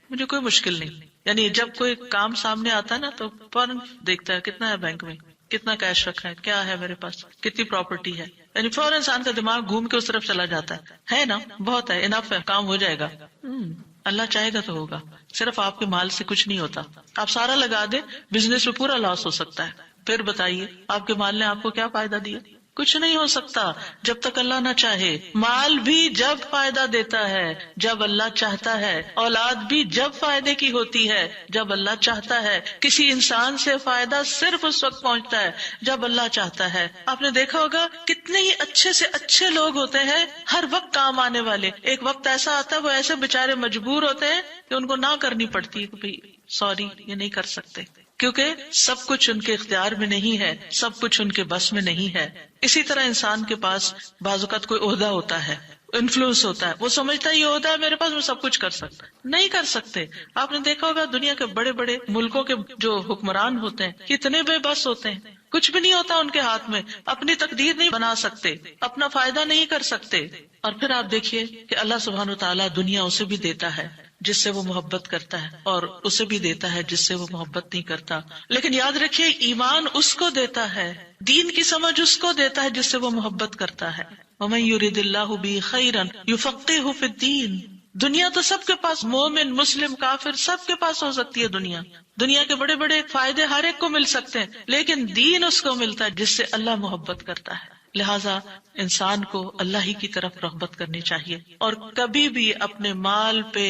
مجھے کوئی مشکل نہیں. یعنی جب کوئی کام سامنے آتا ہے نا تو فوراً دیکھتا ہے کتنا ہے بینک میں، کتنا کیش رکھا ہے، کیا ہے میرے پاس، کتنی پراپرٹی ہے. یعنی فوراً انسان کا دماغ گھوم کے اس طرف چلا جاتا ہے نا بہت ہے، انف ہے، کام ہو جائے گا. اللہ چاہے گا تو ہوگا. صرف آپ کے مال سے کچھ نہیں ہوتا. آپ سارا لگا دیں بزنس میں پورا لاس ہو سکتا ہے. پھر بتائیے آپ کے مال نے آپ کو کیا فائدہ دیا. کچھ نہیں ہو سکتا جب تک اللہ نہ چاہے. مال بھی جب فائدہ دیتا ہے جب اللہ چاہتا ہے، اولاد بھی جب فائدے کی ہوتی ہے جب اللہ چاہتا ہے. کسی انسان سے فائدہ صرف اس وقت پہنچتا ہے جب اللہ چاہتا ہے. آپ نے دیکھا ہوگا کتنے ہی اچھے سے اچھے لوگ ہوتے ہیں ہر وقت کام آنے والے، ایک وقت ایسا آتا ہے وہ ایسے بےچارے مجبور ہوتے ہیں کہ ان کو نہ کرنی پڑتی ہے کہ بھائی سوری یہ نہیں کر سکتے، کیونکہ سب کچھ ان کے اختیار میں نہیں ہے، سب کچھ ان کے بس میں نہیں ہے. اسی طرح انسان کے پاس بعض اوقات کوئی عہدہ ہوتا ہے، انفلوئنس ہوتا ہے، وہ سمجھتا ہے یہ عہدہ ہے میرے پاس میں سب کچھ کر سکتا. نہیں کر سکتے. آپ نے دیکھا ہوگا دنیا کے بڑے بڑے ملکوں کے جو حکمران ہوتے ہیں کتنے بے بس ہوتے ہیں، کچھ بھی نہیں ہوتا ان کے ہاتھ میں، اپنی تقدیر نہیں بنا سکتے، اپنا فائدہ نہیں کر سکتے. اور پھر آپ دیکھیے کہ اللہ سبحانہ وتعالیٰ دنیا اسے بھی دیتا ہے جس سے وہ محبت کرتا ہے، اور اسے بھی دیتا ہے جس سے وہ محبت نہیں کرتا. لیکن یاد رکھیے ایمان اس کو دیتا ہے، دین کی سمجھ اس کو دیتا ہے جس سے وہ محبت کرتا ہے. وَمَن يُرِدِ اللَّهُ بِهِ خَيْرًا يُفَقِّهُ فِي الدِّينِ. دنیا تو سب کے پاس، مومن مسلم کافر سب کے پاس ہو سکتی ہے. دنیا کے بڑے بڑے فائدے ہر ایک کو مل سکتے ہیں، لیکن دین اس کو ملتا ہے جس سے اللہ محبت کرتا ہے. لہٰذا انسان کو اللہ ہی کی طرف رغبت کرنی چاہیے، اور کبھی بھی اپنے مال پہ،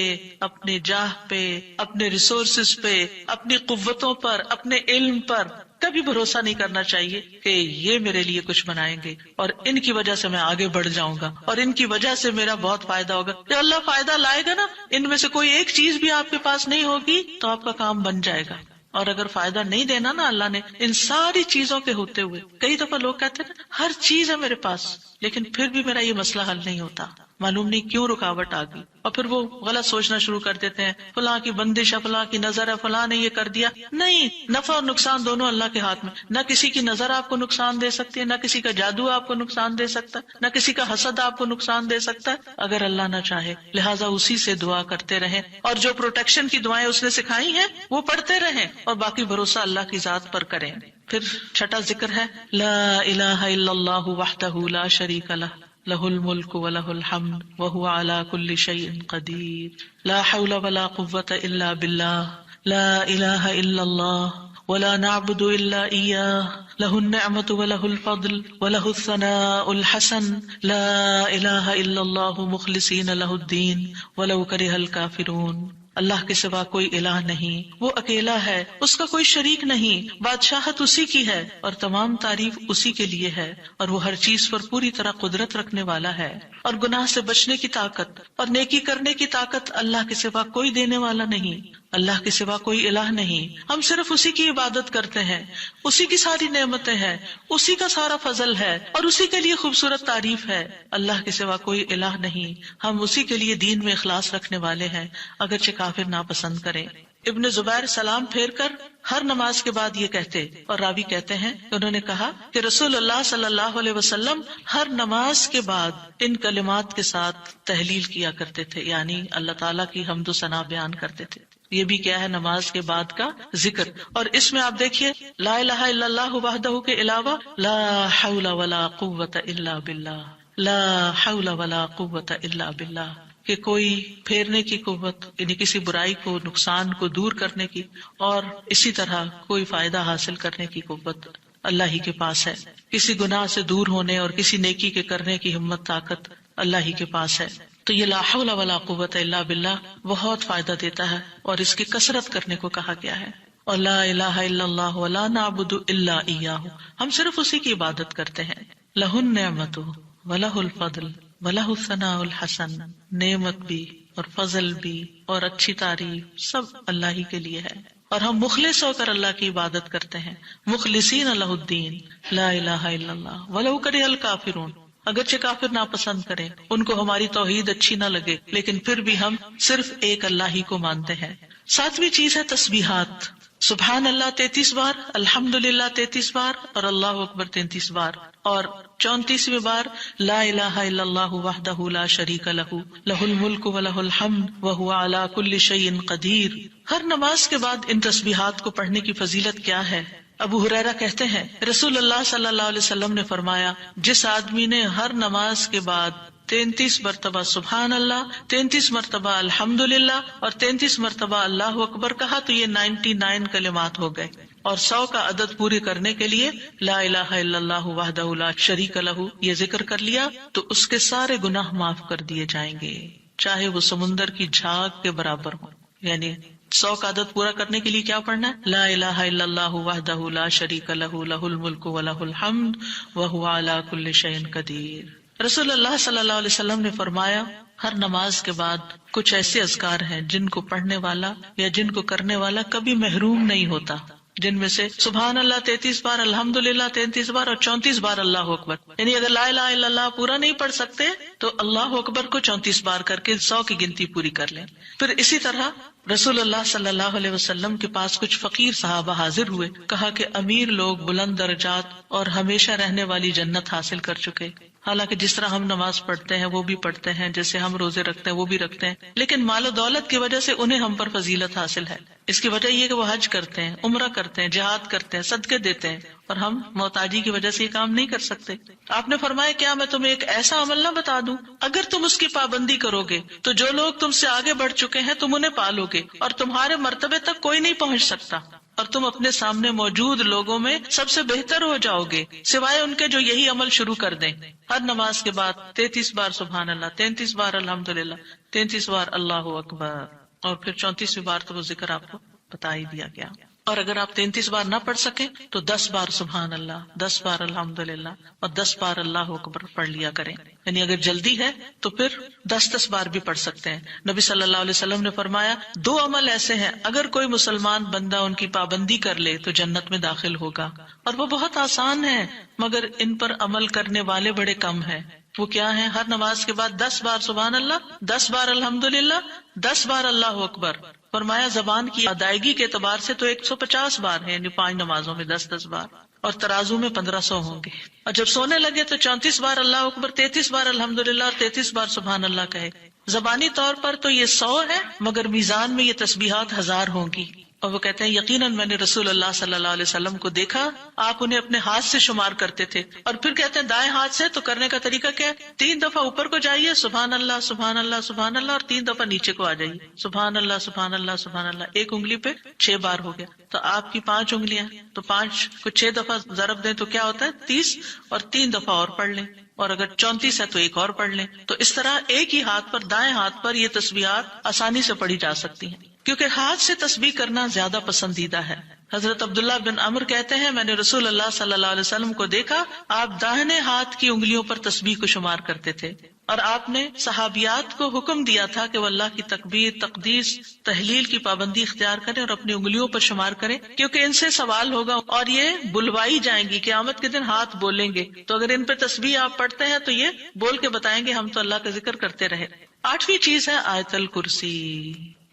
اپنے جاہ پہ، اپنے ریسورسز پہ، اپنی قوتوں پر، اپنے علم پر کبھی بھروسہ نہیں کرنا چاہیے کہ یہ میرے لیے کچھ بنائیں گے اور ان کی وجہ سے میں آگے بڑھ جاؤں گا اور ان کی وجہ سے میرا بہت فائدہ ہوگا. کہ اللہ فائدہ لائے گا نا، ان میں سے کوئی ایک چیز بھی آپ کے پاس نہیں ہوگی تو آپ کا کام بن جائے گا. اور اگر فائدہ نہیں دینا نا اللہ نے ان ساری چیزوں کے ہوتے ہوئے، کئی دفعہ لوگ کہتے ہیں نا ہر چیز ہے میرے پاس لیکن پھر بھی میرا یہ مسئلہ حل نہیں ہوتا، معلوم نہیں کیوں رکاوٹ آ گئی. اور پھر وہ غلط سوچنا شروع کر دیتے ہیں، فلاں کی بندش ہے، فلاں کی نظر ہے، فلاں نے یہ کر دیا. نہیں، نفع اور نقصان دونوں اللہ کے ہاتھ میں. نہ کسی کی نظر آپ کو نقصان دے سکتی ہے، نہ کسی کا جادو آپ کو نقصان دے سکتا ہے، نہ کسی کا حسد آپ کو نقصان دے سکتا ہے اگر اللہ نہ چاہے. لہٰذا اسی سے دعا کرتے رہیں، اور جو پروٹیکشن کی دعائیں اس نے سکھائی ہیں وہ پڑھتے رہیں، اور باقی بھروسہ اللہ کی ذات پر کریں. پھر چھٹا ذکر ہے لا الہ الا اللہ وحدہ لا شریک لہ لہ الملک ولہ الحمد وہو علی کل شیء قدیر لا حول ولا قوة الا باللہ لا الہ الا اللہ ولا نعبد الا ایاہ لہ النعمۃ ولہ الفضل ولہ الثناء الحسن لا الہ الا اللہ مخلصین لہ الدین ولو کرہ الکافرون. اللہ کے سوا کوئی الہ نہیں، وہ اکیلا ہے، اس کا کوئی شریک نہیں، بادشاہت اسی کی ہے اور تمام تعریف اسی کے لیے ہے، اور وہ ہر چیز پر پوری طرح قدرت رکھنے والا ہے. اور گناہ سے بچنے کی طاقت اور نیکی کرنے کی طاقت اللہ کے سوا کوئی دینے والا نہیں، اللہ کے سوا کوئی الہ نہیں. ہم صرف اسی کی عبادت کرتے ہیں، اسی کی ساری نعمتیں ہیں، اسی کا سارا فضل ہے اور اسی کے لیے خوبصورت تعریف ہے. اللہ کے سوا کوئی الہ نہیں، ہم اسی کے لیے دین میں اخلاص رکھنے والے ہیں اگرچہ کافر ناپسند کریں. ابن زبیر سلام پھیر کر ہر نماز کے بعد یہ کہتے، اور راوی کہتے ہیں کہ انہوں نے کہا کہ رسول اللہ صلی اللہ علیہ وسلم ہر نماز کے بعد ان کلمات کے ساتھ تحلیل کیا کرتے تھے، یعنی اللہ تعالیٰ کی حمد و ثنا بیان کرتے تھے. یہ بھی کیا ہے نماز کے بعد کا ذکر. اور اس میں آپ دیکھیے لا الہ الا اللہ وحدہ کے علاوہ لا حول ولا قوة الا باللہ، لا حول ولا قوة الا باللہ، کہ کوئی پھیرنے کی قوت یعنی کسی برائی کو، نقصان کو دور کرنے کی، اور اسی طرح کوئی فائدہ حاصل کرنے کی قوت اللہ ہی کے پاس ہے. کسی گناہ سے دور ہونے اور کسی نیکی کے کرنے کی ہمت طاقت اللہ ہی کے پاس ہے. تو یہ لا حول ولا قوت الا باللہ بہت فائدہ دیتا ہے اور اس کی کثرت کرنے کو کہا گیا ہے. اور لا الہ الا اللہ ولا نعبد الا ایاہ، ہم صرف اسی کی عبادت کرتے ہیں. لہ النعمۃ ولہ الفضل ولہ الثناء الحسن، نعمت بھی اور فضل بھی اور اچھی تعریف سب اللہ ہی کے لیے ہے، اور ہم مخلص ہو کر اللہ کی عبادت کرتے ہیں. مخلصین لہ الدین لا الہ الا اللہ ولو کرہ الکافرون، اگرچہ کافر ناپسند کریں، ان کو ہماری توحید اچھی نہ لگے، لیکن پھر بھی ہم صرف ایک اللہ ہی کو مانتے ہیں. ساتویں چیز ہے تسبیحات. سبحان اللہ 33 بار، الحمدللہ 33 بار اور اللہ اکبر 33 بار، اور 34ویں بار لا الہ الا اللہ وحدہ لا شریک لہ لہ الملک ولہ الحمد وہو علی کل شیء قدیر. ہر نماز کے بعد ان تسبیحات کو پڑھنے کی فضیلت کیا ہے؟ ابو ہریرہ کہتے ہیں رسول اللہ صلی اللہ علیہ وسلم نے فرمایا، جس آدمی نے ہر نماز کے بعد 33 مرتبہ سبحان اللہ، 33 مرتبہ الحمدللہ اور 33 مرتبہ اللہ اکبر کہا تو یہ 99 کلمات ہو گئے. اور 100 کا عدد پورے کرنے کے لیے لا الہ الا اللہ وحدہ لا شریک لہ یہ ذکر کر لیا تو اس کے سارے گناہ معاف کر دیے جائیں گے، چاہے وہ سمندر کی جھاگ کے برابر ہو. یعنی 100 کا عدد پورا کرنے کے لیے کیا پڑھنا ہے؟ لا الہ الا اللہ وحدہ لا شریک لہ لہ الملک ولہ الحمد وہو علی کل شیء قدیر. رسول اللہ صلی اللہ علیہ وسلم نے فرمایا ہر نماز کے بعد کچھ ایسے اذکار ہیں جن کو پڑھنے والا یا جن کو کرنے والا کبھی محروم نہیں ہوتا، جن میں سے سبحان اللہ 33 بار، الحمدللہ 33 بار اور 34 بار اللہ اکبر. یعنی اگر لا الہ الا اللہ پورا نہیں پڑھ سکتے تو اللہ اکبر کو 34 بار کر کے 100 کی گنتی پوری کر لیں. پھر اسی طرح رسول اللہ صلی اللہ علیہ وسلم کے پاس کچھ فقیر صحابہ حاضر ہوئے، کہا کہ امیر لوگ بلند درجات اور ہمیشہ رہنے والی جنت حاصل کر چکے. حالانکہ جس طرح ہم نماز پڑھتے ہیں وہ بھی پڑھتے ہیں، جیسے ہم روزے رکھتے ہیں وہ بھی رکھتے ہیں، لیکن مال و دولت کی وجہ سے انہیں ہم پر فضیلت حاصل ہے. اس کی وجہ یہ کہ وہ حج کرتے ہیں، عمرہ کرتے ہیں، جہاد کرتے ہیں، صدقے دیتے ہیں، اور ہم محتاجی کی وجہ سے یہ کام نہیں کر سکتے. آپ نے فرمایا کیا میں تمہیں ایک ایسا عمل نہ بتا دوں اگر تم اس کی پابندی کرو گے تو جو لوگ تم سے آگے بڑھ چکے ہیں تم انہیں پالو گے اور تمہارے مرتبے تک کوئی نہیں پہنچ سکتا، اور تم اپنے سامنے موجود لوگوں میں سب سے بہتر ہو جاؤ گے سوائے ان کے جو یہی عمل شروع کر دیں. ہر نماز کے بعد 33 بار سبحان اللہ، 33 بار الحمدللہ، 33 بار اللہ اکبر، اور پھر 34ویں بار تو وہ ذکر آپ کو بتا ہی دیا گیا. اور اگر آپ 33 بار نہ پڑھ سکیں تو 10 بار سبحان اللہ، 10 بار الحمدللہ اور 10 بار اللہ اکبر پڑھ لیا کریں. یعنی اگر جلدی ہے تو پھر 10 بار بھی پڑھ سکتے ہیں. نبی صلی اللہ علیہ وسلم نے فرمایا 2 عمل ایسے ہیں اگر کوئی مسلمان بندہ ان کی پابندی کر لے تو جنت میں داخل ہوگا، اور وہ بہت آسان ہے مگر ان پر عمل کرنے والے بڑے کم ہیں. وہ کیا ہیں؟ ہر نماز کے بعد 10 بار سبحان اللہ، 10 بار الحمدللہ، 10 بار اللہ اکبر. فرمایا زبان کی ادائیگی کے اعتبار سے تو 150 بار ہے، یعنی 5 نمازوں میں 10 بار، اور ترازو میں 1500 ہوں گے. اور جب سونے لگے تو 34 بار اللہ اکبر، 33 بار الحمدللہ اور 33 بار سبحان اللہ کہے. زبانی طور پر تو یہ 100 ہے مگر میزان میں یہ تسبیحات 1000 ہوں گی. اور وہ کہتے ہیں یقیناً میں نے رسول اللہ صلی اللہ علیہ وسلم کو دیکھا، آپ انہیں اپنے ہاتھ سے شمار کرتے تھے. اور پھر کہتے ہیں دائیں ہاتھ سے، تو کرنے کا طریقہ کیا ہے؟ 3 دفعہ اوپر کو جائیے سبحان اللہ سبحان اللہ سبحان اللہ، اور 3 دفعہ نیچے کو آ جائیے سبحان اللہ سبحان اللہ سبحان اللہ. ایک انگلی پہ 6 بار ہو گیا، تو آپ کی 5 انگلیاں، تو 5 کو 6 دفعہ ضرب دیں تو کیا ہوتا ہے؟ 30، اور 3 دفعہ اور پڑھ لیں، اور اگر 34 ہے تو ایک اور پڑھ لیں. تو اس طرح ایک ہی ہاتھ پر، دائیں ہاتھ پر یہ تسبیحات آسانی سے پڑھی جا سکتی ہیں، کیونکہ ہاتھ سے تسبیح کرنا زیادہ پسندیدہ ہے. حضرت عبداللہ بن عمر کہتے ہیں میں نے رسول اللہ صلی اللہ علیہ وسلم کو دیکھا، آپ داہنے ہاتھ کی انگلیوں پر تسبیح کو شمار کرتے تھے، اور آپ نے صحابیات کو حکم دیا تھا کہ وہ اللہ کی تکبیر، تقدیس، تحلیل کی پابندی اختیار کریں اور اپنی انگلیوں پر شمار کریں، کیونکہ ان سے سوال ہوگا اور یہ بلوائی جائیں گی. قیامت کے دن ہاتھ بولیں گے، تو اگر ان پہ تسبیح آپ پڑھتے ہیں تو یہ بول کے بتائیں گے ہم تو اللہ کا ذکر کرتے رہے. 8ویں چیز ہے آیت الکرسی.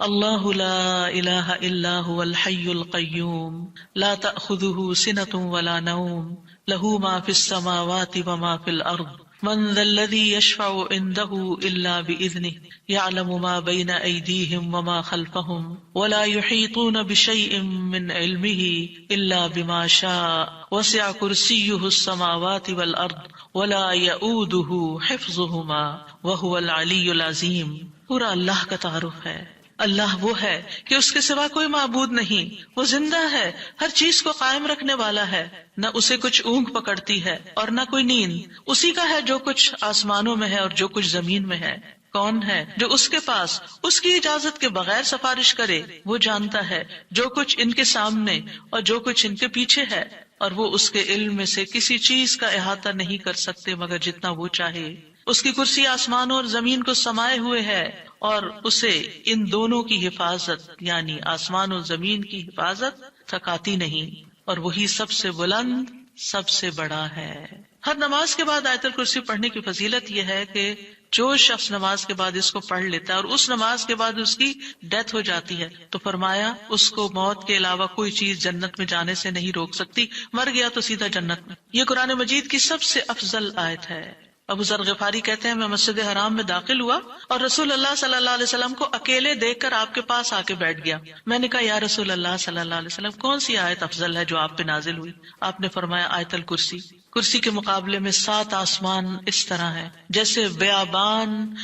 اللہ لا الہ الا هو الحی القیوم لا تأخذه سنة ولا نوم له ما في السماوات وما في الارض من ذا الذي يشفع عنده الا باذنه يعلم ما بين ايديهم وما خلفهم ولا يحيطون بشيء من علمه الا بما شاء وسع كرسيه السماوات والارض ولا يؤوده حفظهما وهو العلي العظيم. پورا اللہ کا تعارف ہے. اللہ وہ ہے کہ اس کے سوا کوئی معبود نہیں، وہ زندہ ہے، ہر چیز کو قائم رکھنے والا ہے، نہ اسے کچھ اونگ پکڑتی ہے اور نہ کوئی نیند. اسی کا ہے جو کچھ آسمانوں میں ہے اور جو کچھ زمین میں ہے. کون ہے جو اس کے پاس اس کی اجازت کے بغیر سفارش کرے؟ وہ جانتا ہے جو کچھ ان کے سامنے اور جو کچھ ان کے پیچھے ہے، اور وہ اس کے علم میں سے کسی چیز کا احاطہ نہیں کر سکتے مگر جتنا وہ چاہے. اس کی کرسی آسمانوں اور زمین کو سمائے ہوئے ہے، اور اسے ان دونوں کی حفاظت یعنی آسمان اور زمین کی حفاظت تھکاتی نہیں، اور وہی سب سے بلند، سب سے بڑا ہے. ہر نماز کے بعد آیت الکرسی پڑھنے کی فضیلت یہ ہے کہ جو شخص نماز کے بعد اس کو پڑھ لیتا ہے اور اس نماز کے بعد اس کی ڈیتھ ہو جاتی ہے تو فرمایا اس کو موت کے علاوہ کوئی چیز جنت میں جانے سے نہیں روک سکتی، مر گیا تو سیدھا جنت میں. یہ قرآن مجید کی سب سے افضل آیت ہے. ابو ذر غفاری کہتے ہیں میں مسجد حرام میں داخل ہوا اور رسول اللہ صلی اللہ علیہ وسلم کو اکیلے دیکھ کر آپ کے پاس آ کے بیٹھ گیا. میں نے کہا یا رسول اللہ صلی اللہ علیہ وسلم کون سی آیت افضل ہے جو آپ پہ نازل ہوئی؟ آپ نے فرمایا آیت الکرسی. کرسی کے مقابلے میں 7 آسمان اس طرح ہے جیسے بیابان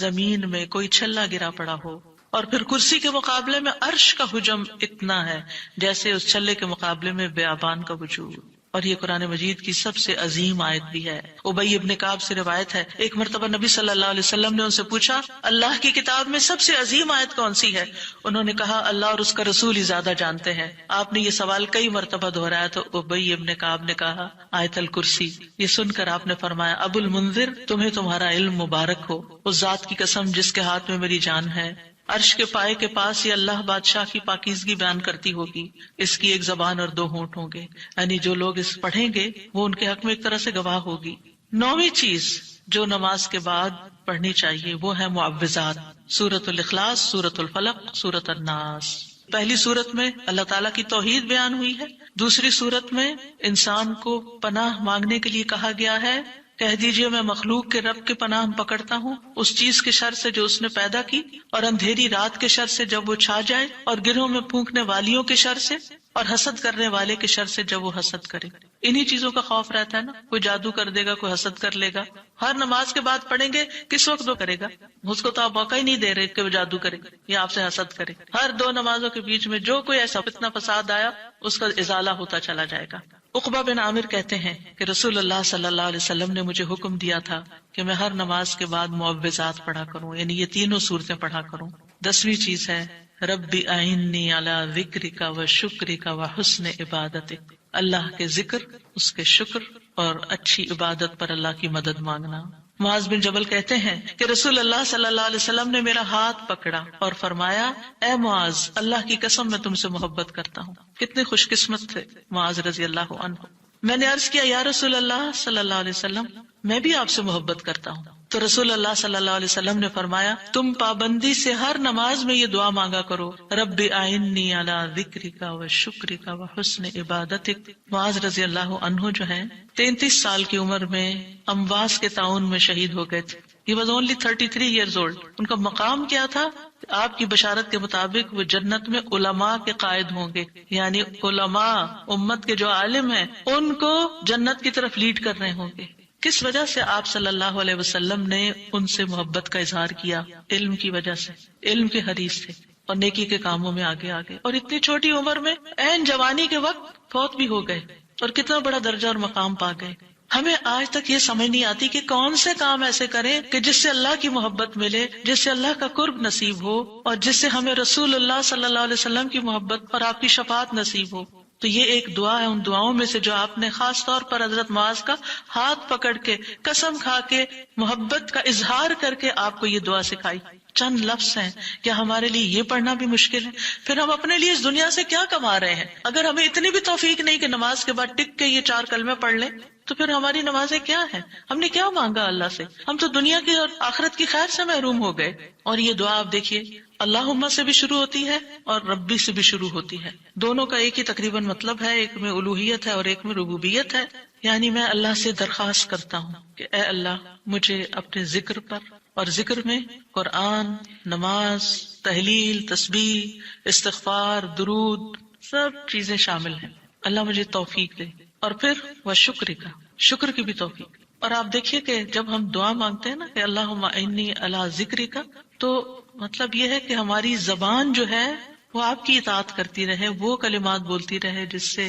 زمین میں کوئی چھلا گرا پڑا ہو، اور پھر کرسی کے مقابلے میں عرش کا حجم اتنا ہے جیسے اس چھلے کے مقابلے میں بیابان کا وجود. اور یہ قرآن مجید کی سب سے عظیم آیت بھی ہے. ابی ابن کعب سے روایت ہے، ایک مرتبہ نبی صلی اللہ علیہ وسلم نے ان سے پوچھا اللہ کی کتاب میں سب سے عظیم آیت کون سی ہے؟ انہوں نے کہا اللہ اور اس کا رسول ہی زیادہ جانتے ہیں. آپ نے یہ سوال کئی مرتبہ دہرایا تو ابی ابن کعب نے کہا آیت الکرسی. یہ سن کر آپ نے فرمایا ابو المنذر تمہیں تمہارا علم مبارک ہو، اس ذات کی قسم جس کے ہاتھ میں میری جان ہے، عرش کے پائے کے پاس یہ اللہ بادشاہ کی پاکیزگی بیان کرتی ہوگی، اس کی ایک زبان اور دو ہونٹ ہوں گے، یعنی جو لوگ اس پڑھیں گے وہ ان کے حق میں ایک طرح سے گواہ ہوگی. 9ویں چیز جو نماز کے بعد پڑھنی چاہیے وہ ہے معوذات. سورۃ الاخلاص، سورۃ الفلق، سورۃ الناس. پہلی سورت میں اللہ تعالیٰ کی توحید بیان ہوئی ہے، دوسری سورت میں انسان کو پناہ مانگنے کے لیے کہا گیا ہے. کہہ دیجئے میں مخلوق کے رب کے پناہ پکڑتا ہوں اس چیز کے شر سے جو اس نے پیدا کی، اور اندھیری رات کے شر سے جب وہ چھا جائے، اور گرہوں میں پھونکنے والیوں کے شر سے، اور حسد کرنے والے کے شر سے جب وہ حسد کرے. انہی چیزوں کا خوف رہتا ہے نا، کوئی جادو کر دے گا، کوئی حسد کر لے گا. ہر نماز کے بعد پڑھیں گے، کس وقت وہ کرے گا؟ اس کو تو آپ موقع ہی نہیں دے رہے کہ وہ جادو کرے یا آپ سے حسد کرے. ہر 2 نمازوں کے بیچ میں جو کوئی ایسا فتنہ فساد آیا اس کا ازالہ ہوتا چلا جائے گا. عقبہ بن عامر کہتے ہیں کہ رسول اللہ صلی اللہ علیہ وسلم نے مجھے حکم دیا تھا کہ میں ہر نماز کے بعد معوذات پڑھا کروں، یعنی یہ تینوں صورتیں پڑھا کروں. 10ویں چیز ہے ربی اعنی علی ذکرک و شکرک و حسن عبادتک. اللہ کے ذکر، اس کے شکر اور اچھی عبادت پر اللہ کی مدد مانگنا. معاذ بن جبل کہتے ہیں کہ رسول اللہ صلی اللہ علیہ وسلم نے میرا ہاتھ پکڑا اور فرمایا اے معاذ اللہ کی قسم میں تم سے محبت کرتا ہوں. کتنے خوش قسمت تھے معاذ رضی اللہ عنہ. میں نے عرض کیا یا رسول اللہ صلی اللہ علیہ وسلم میں بھی آپ سے محبت کرتا ہوں. تو رسول اللہ صلی اللہ علیہ وسلم نے فرمایا تم پابندی سے ہر نماز میں یہ دعا مانگا کرو رب اعنی علی ذکرک و شکرک و حسن عبادتک. معاذ رضی اللہ عنہ جو ہیں 33 سال کی عمر میں امواس کے طاعون میں شہید ہو گئے تھے. He was only 33 years old. ان کا مقام کیا تھا؟ آپ کی بشارت کے مطابق وہ جنت میں علماء کے قائد ہوں گے، یعنی علماء امت کے جو عالم ہیں ان کو جنت کی طرف لیڈ کر رہے ہوں گے. کس وجہ سے آپ صلی اللہ علیہ وسلم نے ان سے محبت کا اظہار کیا؟ علم کی وجہ سے، علم کے حریص تھے اور نیکی کے کاموں میں آگے آگے، اور اتنی چھوٹی عمر میں عین جوانی کے وقت فوت بھی ہو گئے اور کتنا بڑا درجہ اور مقام پا گئے. ہمیں آج تک یہ سمجھ نہیں آتی کہ کون سے کام ایسے کریں کہ جس سے اللہ کی محبت ملے، جس سے اللہ کا قرب نصیب ہو، اور جس سے ہمیں رسول اللہ صلی اللہ علیہ وسلم کی محبت اور آپ کی شفاعت نصیب ہو. تو یہ ایک دعا ہے ان دعاؤں میں سے جو آپ نے خاص طور پر حضرت معاذ کا ہاتھ پکڑ کے قسم کھا کے محبت کا اظہار کر کے آپ کو یہ دعا سکھائی. چند لفظ ہیں، کیا ہمارے لیے یہ پڑھنا بھی مشکل ہے؟ پھر ہم اپنے لیے اس دنیا سے کیا کما رہے ہیں؟ اگر ہمیں اتنی بھی توفیق نہیں کہ نماز کے بعد ٹک کے یہ 4 کلمے پڑھ لیں تو پھر ہماری نمازیں کیا ہیں؟ ہم نے کیا مانگا اللہ سے؟ ہم تو دنیا کی اور آخرت کی خیر سے محروم ہو گئے. اور یہ دعا آپ دیکھیے اللہم سے بھی شروع ہوتی ہے اور ربی سے بھی شروع ہوتی ہے. دونوں کا ایک ہی تقریباً مطلب ہے، ایک میں الوہیت ہے اور ایک میں ربوبیت ہے. یعنی میں اللہ سے درخواست کرتا ہوں کہ اے اللہ مجھے اپنے ذکر پر، اور ذکر میں قرآن، نماز، تحلیل، تسبیح، استغفار، درود سب چیزیں شامل ہیں. اللہ مجھے توفیق دے. اور پھر وہ شکر کا، شکر کی بھی توفیق. اور آپ دیکھیے کہ جب ہم دعا مانگتے ہیں نا کہ اللہم انی علی ذکرک، تو مطلب یہ ہے کہ ہماری زبان جو ہے وہ آپ کی اطاعت کرتی رہے، وہ کلمات بولتی رہے جس سے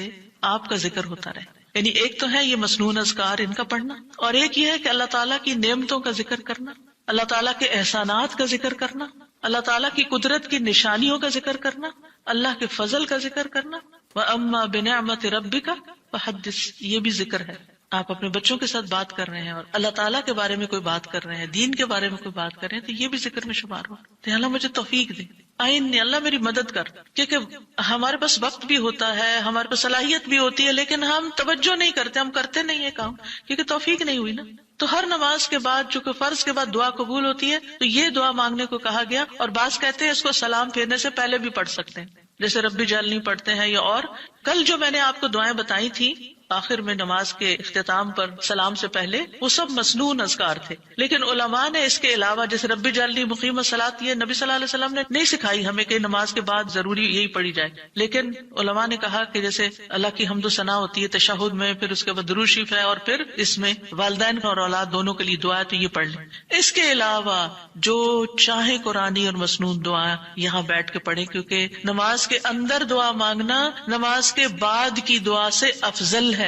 آپ کا ذکر ہوتا رہے. یعنی ایک تو ہے یہ مسنون اذکار ان کا پڑھنا، اور ایک یہ ہے کہ اللہ تعالیٰ کی نعمتوں کا ذکر کرنا، اللہ تعالیٰ کے احسانات کا ذکر کرنا، اللہ تعالیٰ کی قدرت کی نشانیوں کا ذکر کرنا، اللہ کے فضل کا ذکر کرنا. وَأَمَّا بِنِعْمَةِ رَبِّكَ فَحَدِّثْ، یہ بھی ذکر ہے. آپ اپنے بچوں کے ساتھ بات کر رہے ہیں اور اللہ تعالیٰ کے بارے میں کوئی بات کر رہے ہیں، دین کے بارے میں کوئی بات کر رہے ہیں، تو یہ بھی ذکر میں شمار ہو. تو اللہ مجھے توفیق دے، آئین اللہ میری مدد کر. کیونکہ ہمارے پاس وقت بھی ہوتا ہے، ہمارے پاس صلاحیت بھی ہوتی ہے، لیکن ہم توجہ نہیں کرتے، ہم کرتے نہیں ہے کام، کیونکہ توفیق نہیں ہوئی نا. تو ہر نماز کے بعد چونکہ فرض کے بعد دعا قبول ہوتی ہے تو یہ دعا مانگنے کو کہا گیا. اور بعض کہتے ہیں اس کو سلام پھیرنے سے پہلے بھی پڑھ سکتے ہیں، جیسے ربی جعلنی پڑھتے ہیں یا اور کل جو میں نے آپ کو دعائیں بتائی تھی آخر میں نماز کے اختتام پر سلام سے پہلے، وہ سب مسنون اذکار تھے، لیکن علماء نے اس کے علاوہ جیسے رب اجعلنی مقیم الصلاۃ، یہ نبی صلی اللہ علیہ وسلم نے نہیں سکھائی ہمیں کہ نماز کے بعد ضروری یہی پڑھی جائے، لیکن علماء نے کہا کہ جیسے اللہ کی حمد و ثنا ہوتی ہے تشہد میں، پھر اس کے بعد درود شریف ہے، اور پھر اس میں والدین اور اولاد دونوں کے لیے دعا ہے تو یہ پڑھ لیں۔ اس کے علاوہ جو چاہے قرآنی اور مسنون دعا یہاں بیٹھ کے پڑھیں، کیونکہ نماز کے اندر دعا مانگنا نماز کے بعد کی دعا سے افضل ہے،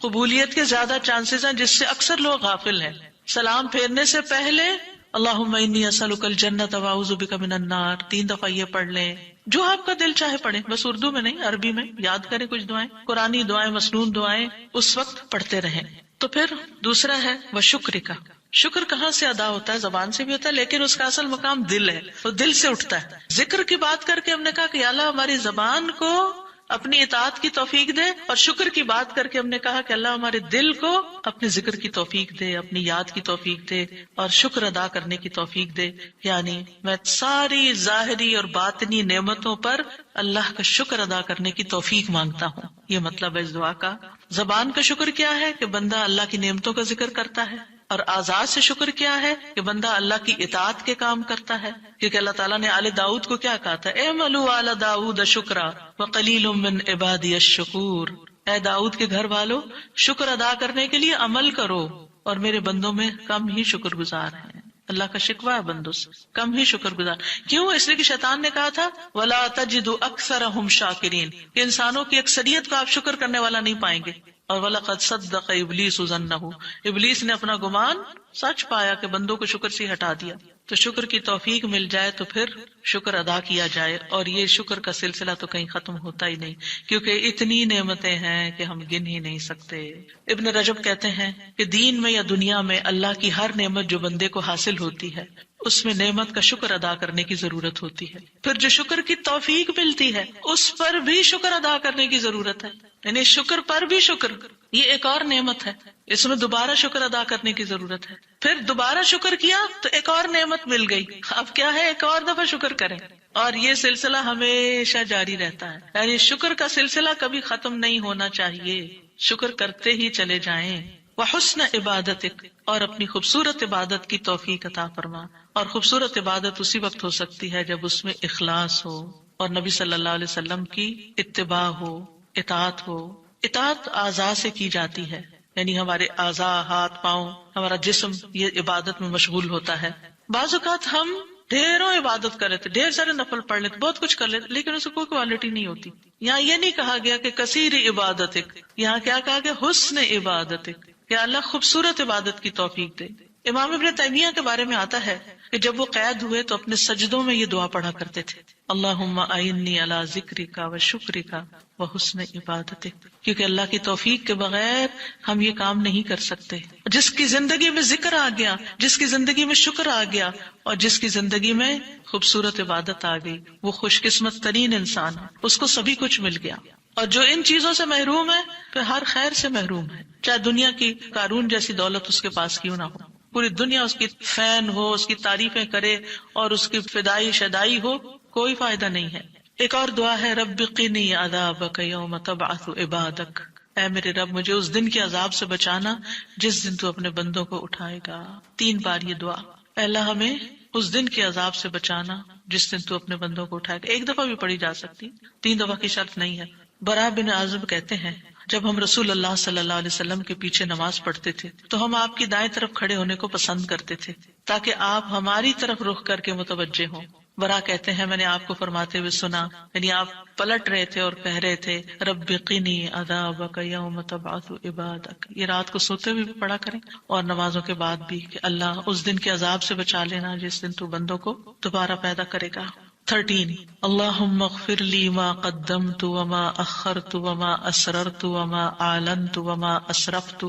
قبولیت کے زیادہ چانسز ہیں، جس سے اکثر لوگ غافل ہیں۔ سلام پھیرنے سے پہلے اللہم انی اسألک الجنۃ واعوذ بک من النار 3 دفعہ یہ پڑھ لیں، جو آپ کا دل چاہے پڑھیں، بس اردو میں نہیں عربی میں یاد کریں کچھ دعائیں، قرآنی دعائیں مسنون دعائیں اس وقت پڑھتے رہیں۔ تو پھر دوسرا ہے وشکر کا، شکر کہاں سے ادا ہوتا ہے؟ زبان سے بھی ہوتا ہے، لیکن اس کا اصل مقام دل ہے، وہ دل سے اٹھتا ہے۔ ذکر کی بات کر کے ہم نے کہا کہ اللہ ہماری زبان کو اپنی اطاعت کی توفیق دے، اور شکر کی بات کر کے ہم نے کہا کہ اللہ ہمارے دل کو اپنے ذکر کی توفیق دے، اپنی یاد کی توفیق دے، اور شکر ادا کرنے کی توفیق دے۔ یعنی میں ساری ظاہری اور باطنی نعمتوں پر اللہ کا شکر ادا کرنے کی توفیق مانگتا ہوں، یہ مطلب ہے اس دعا کا۔ زبان کا شکر کیا ہے کہ بندہ اللہ کی نعمتوں کا ذکر کرتا ہے، اور اعضاء سے شکر کیا ہے کہ بندہ اللہ کی اطاعت کے کام کرتا ہے، کیونکہ اللہ تعالیٰ نے آل داؤد کو کیا کہا تھا؟ اعملوا آل داؤد شکرا وقلیل من عبادی الشکور، اے داؤد کے گھر والو شکر ادا کرنے کے لیے عمل کرو، اور میرے بندوں میں کم ہی شکر گزار ہیں۔ اللہ کا شکوہ ہے بندوں سے، کم ہی شکر گزار۔ کیوں؟ اس لیے کہ شیطان نے کہا تھا وَلَا تَجِدُ أَكْثَرَهُمْ شَاكِرِينَ، کہ انسانوں کی اکثریت کو آپ شکر کرنے والا نہیں پائیں گے۔ اور وَلَقَدْ صَدَّقَ إِبْلِيسُ ظَنَّهُ، ابلیس نے اپنا گمان سچ پایا کہ بندوں کو شکر سے ہٹا دیا۔ تو شکر کی توفیق مل جائے تو پھر شکر ادا کیا جائے، اور یہ شکر کا سلسلہ تو کہیں ختم ہوتا ہی نہیں، کیونکہ اتنی نعمتیں ہیں کہ ہم گن ہی نہیں سکتے۔ ابن رجب کہتے ہیں کہ دین میں یا دنیا میں اللہ کی ہر نعمت جو بندے کو حاصل ہوتی ہے اس میں نعمت کا شکر ادا کرنے کی ضرورت ہوتی ہے، پھر جو شکر کی توفیق ملتی ہے اس پر بھی شکر ادا کرنے کی ضرورت ہے، یعنی شکر پر بھی شکر، یہ ایک اور نعمت ہے، اس میں دوبارہ شکر ادا کرنے کی ضرورت ہے۔ پھر دوبارہ شکر کیا تو ایک اور نعمت مل گئی، اب کیا ہے؟ ایک اور دفعہ شکر کریں، اور یہ سلسلہ ہمیشہ جاری رہتا ہے، یعنی شکر کا سلسلہ کبھی ختم نہیں ہونا چاہیے، شکر کرتے ہی چلے جائیں۔ وحسن عبادتک، اور اپنی خوبصورت عبادت کی توفیق عطا فرما، اور خوبصورت عبادت اسی وقت ہو سکتی ہے جب اس میں اخلاص ہو، اور نبی صلی اللہ علیہ وسلم کی اتباع ہو، اطاعت ہو۔ اطاعت اعضاء سے کی جاتی ہے، یعنی ہمارے اعضاء، ہاتھ پاؤں، ہمارا جسم یہ عبادت میں مشغول ہوتا ہے۔ بعض اوقات ہم ڈھیروں عبادت کر لیتے، ڈھیر سارے نفل پڑھ لیتے، بہت کچھ کر لیتے، لیکن اس کو کوئی کوالٹی نہیں ہوتی۔ یہاں یہ نہیں کہا گیا کہ کثیر عبادتک، یہاں کیا کہا گیا؟ حسن عبادتک، کہ اللہ خوبصورت عبادت کی توفیق دے۔ امام ابن تیمیہ کے بارے میں آتا ہے کہ جب وہ قید ہوئے تو اپنے سجدوں میں یہ دعا پڑھا کرتے تھے، اللہم اعنی علی ذکرک و شکرک و حسن عبادتک، کیونکہ اللہ کی توفیق کے بغیر ہم یہ کام نہیں کر سکتے۔ جس کی زندگی میں ذکر آ گیا، جس کی زندگی میں شکر آ گیا، اور جس کی زندگی میں خوبصورت عبادت آ گئی، وہ خوش قسمت ترین انسان ہے، اس کو سبھی کچھ مل گیا۔ اور جو ان چیزوں سے محروم ہے پھر ہر خیر سے محروم ہے، چاہے دنیا کی قارون جیسی دولت اس کے پاس کیوں نہ ہو، پوری دنیا اس کی فین ہو، اس کی تعریفیں کرے اور اس کی فدائی شدائی ہو، کوئی فائدہ نہیں ہے۔ ایک اور دعا ہے رب قنی عذابک یوم تبعث عبادک، اے میرے رب مجھے اس دن کے عذاب سے بچانا جس دن تو اپنے بندوں کو اٹھائے گا۔ 3 بار یہ دعا، اے اللہ ہمیں اس دن کے عذاب سے بچانا جس دن تو اپنے بندوں کو اٹھائے گا۔ 1 دفعہ بھی پڑھی جا سکتی، 3 دفعہ کی شرط نہیں ہے۔ برا بن عازب کہتے ہیں جب ہم رسول اللہ صلی اللہ علیہ وسلم کے پیچھے نماز پڑھتے تھے تو ہم آپ کی دائیں طرف کھڑے ہونے کو پسند کرتے تھے تاکہ آپ ہماری طرف رخ کر کے متوجہ ہوں۔ برا کہتے ہیں میں نے آپ کو فرماتے ہوئے سنا، یعنی آپ پلٹ رہے تھے اور کہہ رہے تھے رب قنی عذابک یوم تبعث عبادک۔ یہ رات کو سوتے ہوئے بھی پڑھا کریں اور نمازوں کے بعد بھی کہ اللہ اس دن کے عذاب سے بچا لینا جس دن تو بندوں کو دوبارہ پیدا کرے گا۔ 13 اللہم اغفر لی ما قدمت وما اخرت وما اسررت وما اعلنت وما اسرفت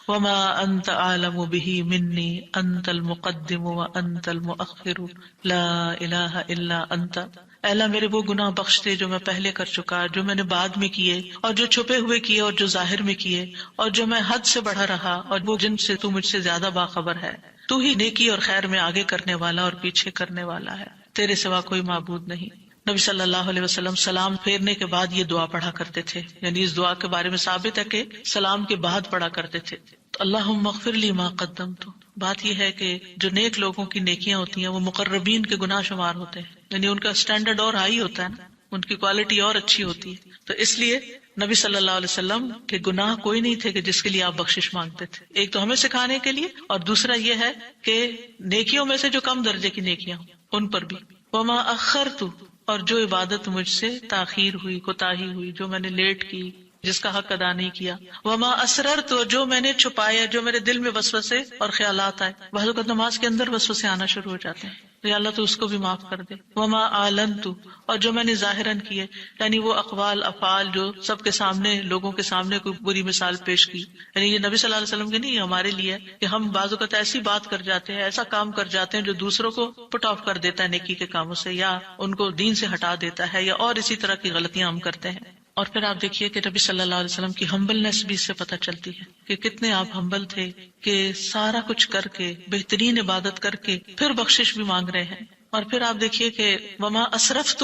وما انت اعلم به منی انت المقدم وانت المؤخر لا الہ الا انت۔ اے اللہ میرے وہ گناہ بخش دے جو میں پہلے کر چکا، جو میں نے بعد میں کیے، اور جو چھپے ہوئے کیے اور جو ظاہر میں کیے، اور جو میں حد سے بڑھا رہا اور وہ جن سے تو مجھ سے زیادہ باخبر ہے۔ تو ہی نیکی اور خیر میں آگے کرنے والا اور پیچھے کرنے والا ہے، تیرے سوا کوئی معبود نہیں۔ نبی صلی اللہ علیہ وسلم سلام پھیرنے کے بعد یہ دعا پڑھا کرتے تھے، یعنی اس دعا کے بارے میں ثابت ہے کہ سلام کے بعد پڑھا کرتے تھے. تو اللہم اغفر لی ما قدمت. بات یہ ہے کہ جو نیک لوگوں کی نیکیاں ہوتی ہیں وہ مقربین کے گناہ شمار ہوتے ہیں، یعنی ان کا سٹینڈرڈ اور ہائی ہوتا ہے نا، ان کی کوالٹی اور اچھی ہوتی ہے. تو اس لیے نبی صلی اللہ علیہ وسلم کے گناہ کوئی نہیں تھے کہ جس کے لیے آپ بخشش مانگتے تھے. ایک تو ہمیں سکھانے کے لیے، اور دوسرا یہ ہے کہ نیکیوں میں سے جو کم درجے کی نیکیاں ہوں ان پر بھی. وما اخرت، اور جو عبادت مجھ سے تاخیر ہوئی، کوتاہی ہوئی، جو میں نے لیٹ کی، جس کا حق ادا نہیں کیا. وما اسررت، جو میں نے چھپایا، جو میرے دل میں وسوسے اور خیالات آئے. بعض اوقات نماز کے اندر وسوسے آنا شروع ہو جاتے ہیں، تو یا اللہ تو اس کو بھی معاف کر دے. وما اعلنت، اور جو میں نے ظاہراً کیے، یعنی وہ اقوال افعال جو سب کے سامنے، لوگوں کے سامنے کوئی بری مثال پیش کی. یعنی یہ نبی صلی اللہ علیہ وسلم کے نہیں، یہ ہمارے لیے ہے کہ ہم بعض اوقات ایسی بات کر جاتے ہیں، ایسا کام کر جاتے ہیں جو دوسروں کو پٹ آف کر دیتا ہے نیکی کے کاموں سے، یا ان کو دین سے ہٹا دیتا ہے، یا اور اسی طرح کی غلطیاں ہم کرتے ہیں. اور پھر آپ دیکھیے کہ نبی صلی اللہ علیہ وسلم کی ہمبلنس بھی اس سے پتہ چلتی ہے کہ کتنے آپ ہمبل تھے، کہ سارا کچھ کر کے، بہترین عبادت کر کے پھر بخشش بھی مانگ رہے ہیں. اور پھر آپ دیکھیے کہ وما اسرفت،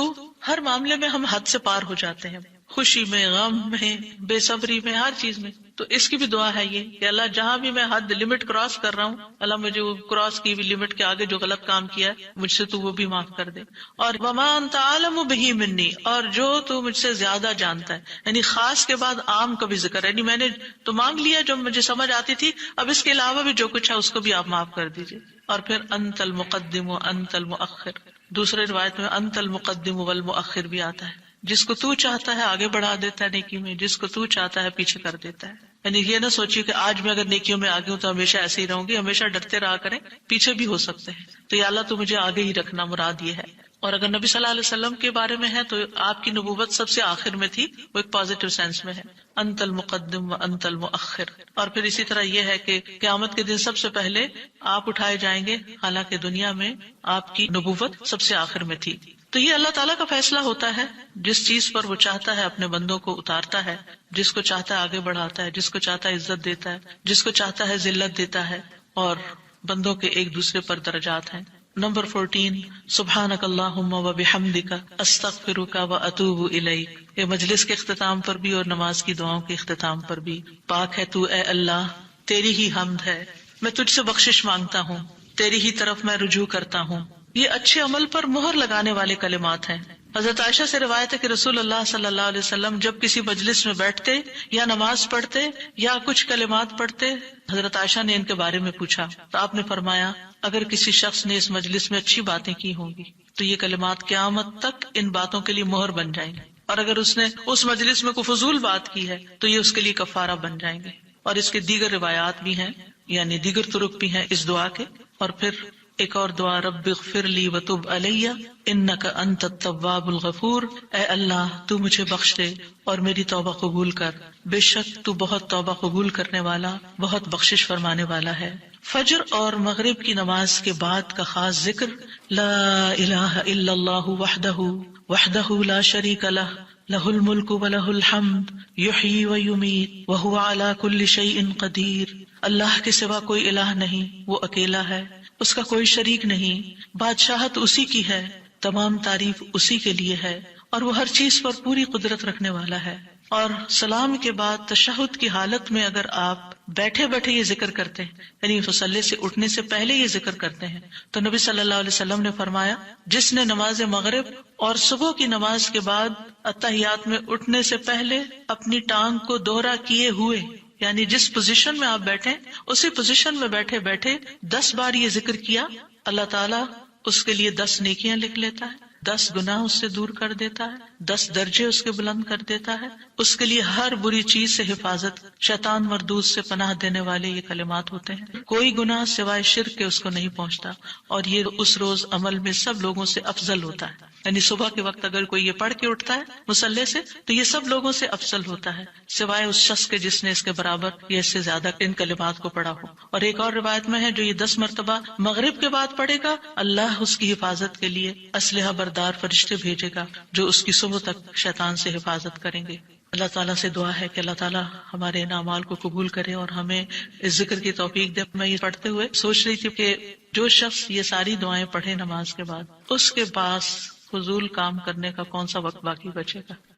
ہر معاملے میں ہم حد سے پار ہو جاتے ہیں، خوشی میں، غم میں، بے صبری میں، ہر چیز میں. تو اس کی بھی دعا ہے یہ کہ اللہ جہاں بھی میں حد لمٹ کراس کر رہا ہوں، اللہ مجھے وہ کراس کی بھی لمٹ کے آگے جو غلط کام کیا ہے مجھ سے تو وہ بھی معاف کر دے. اور وما انت عالم بہ منی، اور جو تو مجھ سے زیادہ جانتا ہے. یعنی خاص کے بعد عام کا بھی ذکر ہے، یعنی میں نے تو مانگ لیا جو مجھے سمجھ آتی تھی، اب اس کے علاوہ بھی جو کچھ ہے اس کو بھی آپ معاف کر دیجیے. اور پھر انت المقدم و انت المؤخر. دوسرے روایت میں انت المقدم والمؤخر بھی آتا ہے، جس کو تو چاہتا ہے آگے بڑھا دیتا ہے نیکی میں، جس کو تو چاہتا ہے پیچھے کر دیتا ہے. یعنی یہ نہ سوچیے کہ آج میں اگر نیکیوں میں آگے ہوں تو ہمیشہ ایسے ہی رہوں گی، ہمیشہ ڈرتے رہا کریں، پیچھے بھی ہو سکتے ہیں. تو یا اللہ تو مجھے آگے ہی رکھنا، مراد یہ ہے. اور اگر نبی صلی اللہ علیہ وسلم کے بارے میں ہے تو آپ کی نبوت سب سے آخر میں تھی، وہ ایک پازیٹیو سینس میں ہے، انت المقدم و انت المؤخر. اور پھر اسی طرح یہ ہے کہ قیامت کے دن سب سے پہلے آپ اٹھائے جائیں گے، حالانکہ دنیا میں آپ کی نبوت سب سے آخر میں تھی. تو یہ اللہ تعالیٰ کا فیصلہ ہوتا ہے، جس چیز پر وہ چاہتا ہے اپنے بندوں کو اتارتا ہے، جس کو چاہتا ہے آگے بڑھاتا ہے، جس کو چاہتا ہے عزت دیتا ہے، جس کو چاہتا ہے ذلت دیتا ہے. اور بندوں کے ایک دوسرے پر درجات ہیں. نمبر 14 سبحانک اللہم و بحمدک استغفرک و اتوب الیک. یہ مجلس کے اختتام پر بھی اور نماز کی دعاؤں کے اختتام پر بھی. پاک ہے تو اے اللہ، تیری ہی حمد ہے، میں تجھ سے بخشش مانگتا ہوں، تیری ہی طرف میں رجوع کرتا ہوں. یہ اچھے عمل پر مہر لگانے والے کلمات ہیں. حضرت عائشہ سے روایت ہے کہ رسول اللہ صلی اللہ علیہ وسلم جب کسی مجلس میں بیٹھتے یا نماز پڑھتے یا کچھ کلمات پڑھتے، حضرت عائشہ نے ان کے بارے میں پوچھا تو آپ نے فرمایا اگر کسی شخص نے اس مجلس میں اچھی باتیں کی ہوں گی تو یہ کلمات قیامت تک ان باتوں کے لیے مہر بن جائیں گے، اور اگر اس نے اس مجلس میں کوئی فضول بات کی ہے تو یہ اس کے لیے کفارہ بن جائیں گے. اور اس کے دیگر روایات بھی ہیں، یعنی دیگر طرق بھی ہیں اس دعا کے. اور پھر ایک اور دعا، رب اغفر لی وتب علی انک انت التواب الغفور. اے اللہ تو مجھے بخش دے اور میری توبہ قبول کر، بے شک تو بہت توبہ قبول کرنے والا، بہت بخشش فرمانے والا ہے. فجر اور مغرب کی نماز کے بعد کا خاص ذکر لا الہ الا اللہ وحدہ لا شریک لہ لہ الملک ولہ الحمد یحیی ویمیت وہو علی کل شیء قدیر. اللہ کے سوا کوئی الہ نہیں، وہ اکیلا ہے، اس کا کوئی شریک نہیں، بادشاہت اسی کی ہے، تمام تعریف اسی کے لیے ہے، اور وہ ہر چیز پر پوری قدرت رکھنے والا ہے. اور سلام کے بعد تشہد کی حالت میں اگر آپ بیٹھے بیٹھے یہ ذکر کرتے ہیں، یعنی مصلی سے اٹھنے سے پہلے یہ ذکر کرتے ہیں، تو نبی صلی اللہ علیہ وسلم نے فرمایا جس نے نماز مغرب اور صبح کی نماز کے بعد اتحیات میں اٹھنے سے پہلے اپنی ٹانگ کو دوہرا کیے ہوئے، یعنی جس پوزیشن میں آپ بیٹھے اسی پوزیشن میں بیٹھے بیٹھے 10 بار یہ ذکر کیا، اللہ تعالیٰ اس کے لیے 10 نیکیاں لکھ لیتا ہے، 10 گناہ اس سے دور کر دیتا ہے، 10 درجے اس کے بلند کر دیتا ہے. اس کے لیے ہر بری چیز سے حفاظت، شیطان مردود سے پناہ دینے والے یہ کلمات ہوتے ہیں. کوئی گناہ سوائے شرک کے اس کو نہیں پہنچتا، اور یہ اس روز عمل میں سب لوگوں سے افضل ہوتا ہے. یعنی صبح کے وقت اگر کوئی یہ پڑھ کے اٹھتا ہے مصلی سے تو یہ سب لوگوں سے افضل ہوتا ہے، سوائے اس شخص کے جس نے اس کے برابر یا اس سے زیادہ ان کلمات کو پڑھا ہو. اور ایک اور روایت میں ہے جو یہ 10 مرتبہ مغرب کے بعد پڑھے گا، اللہ اس کی حفاظت کے لیے اسلحہ بردار فرشتے بھیجے گا جو اس کی صبح تک شیطان سے حفاظت کریں گے. اللہ تعالیٰ سے دعا ہے کہ اللہ تعالیٰ ہمارے ان اعمال کو قبول کرے اور ہمیں اس ذکر کی توفیق دے. میں یہ پڑھتے ہوئے سوچ رہی تھی کہ جو شخص یہ ساری دعائیں پڑھے نماز کے بعد، اس کے پاس فضول کام کرنے کا کون سا وقت باقی بچے گا؟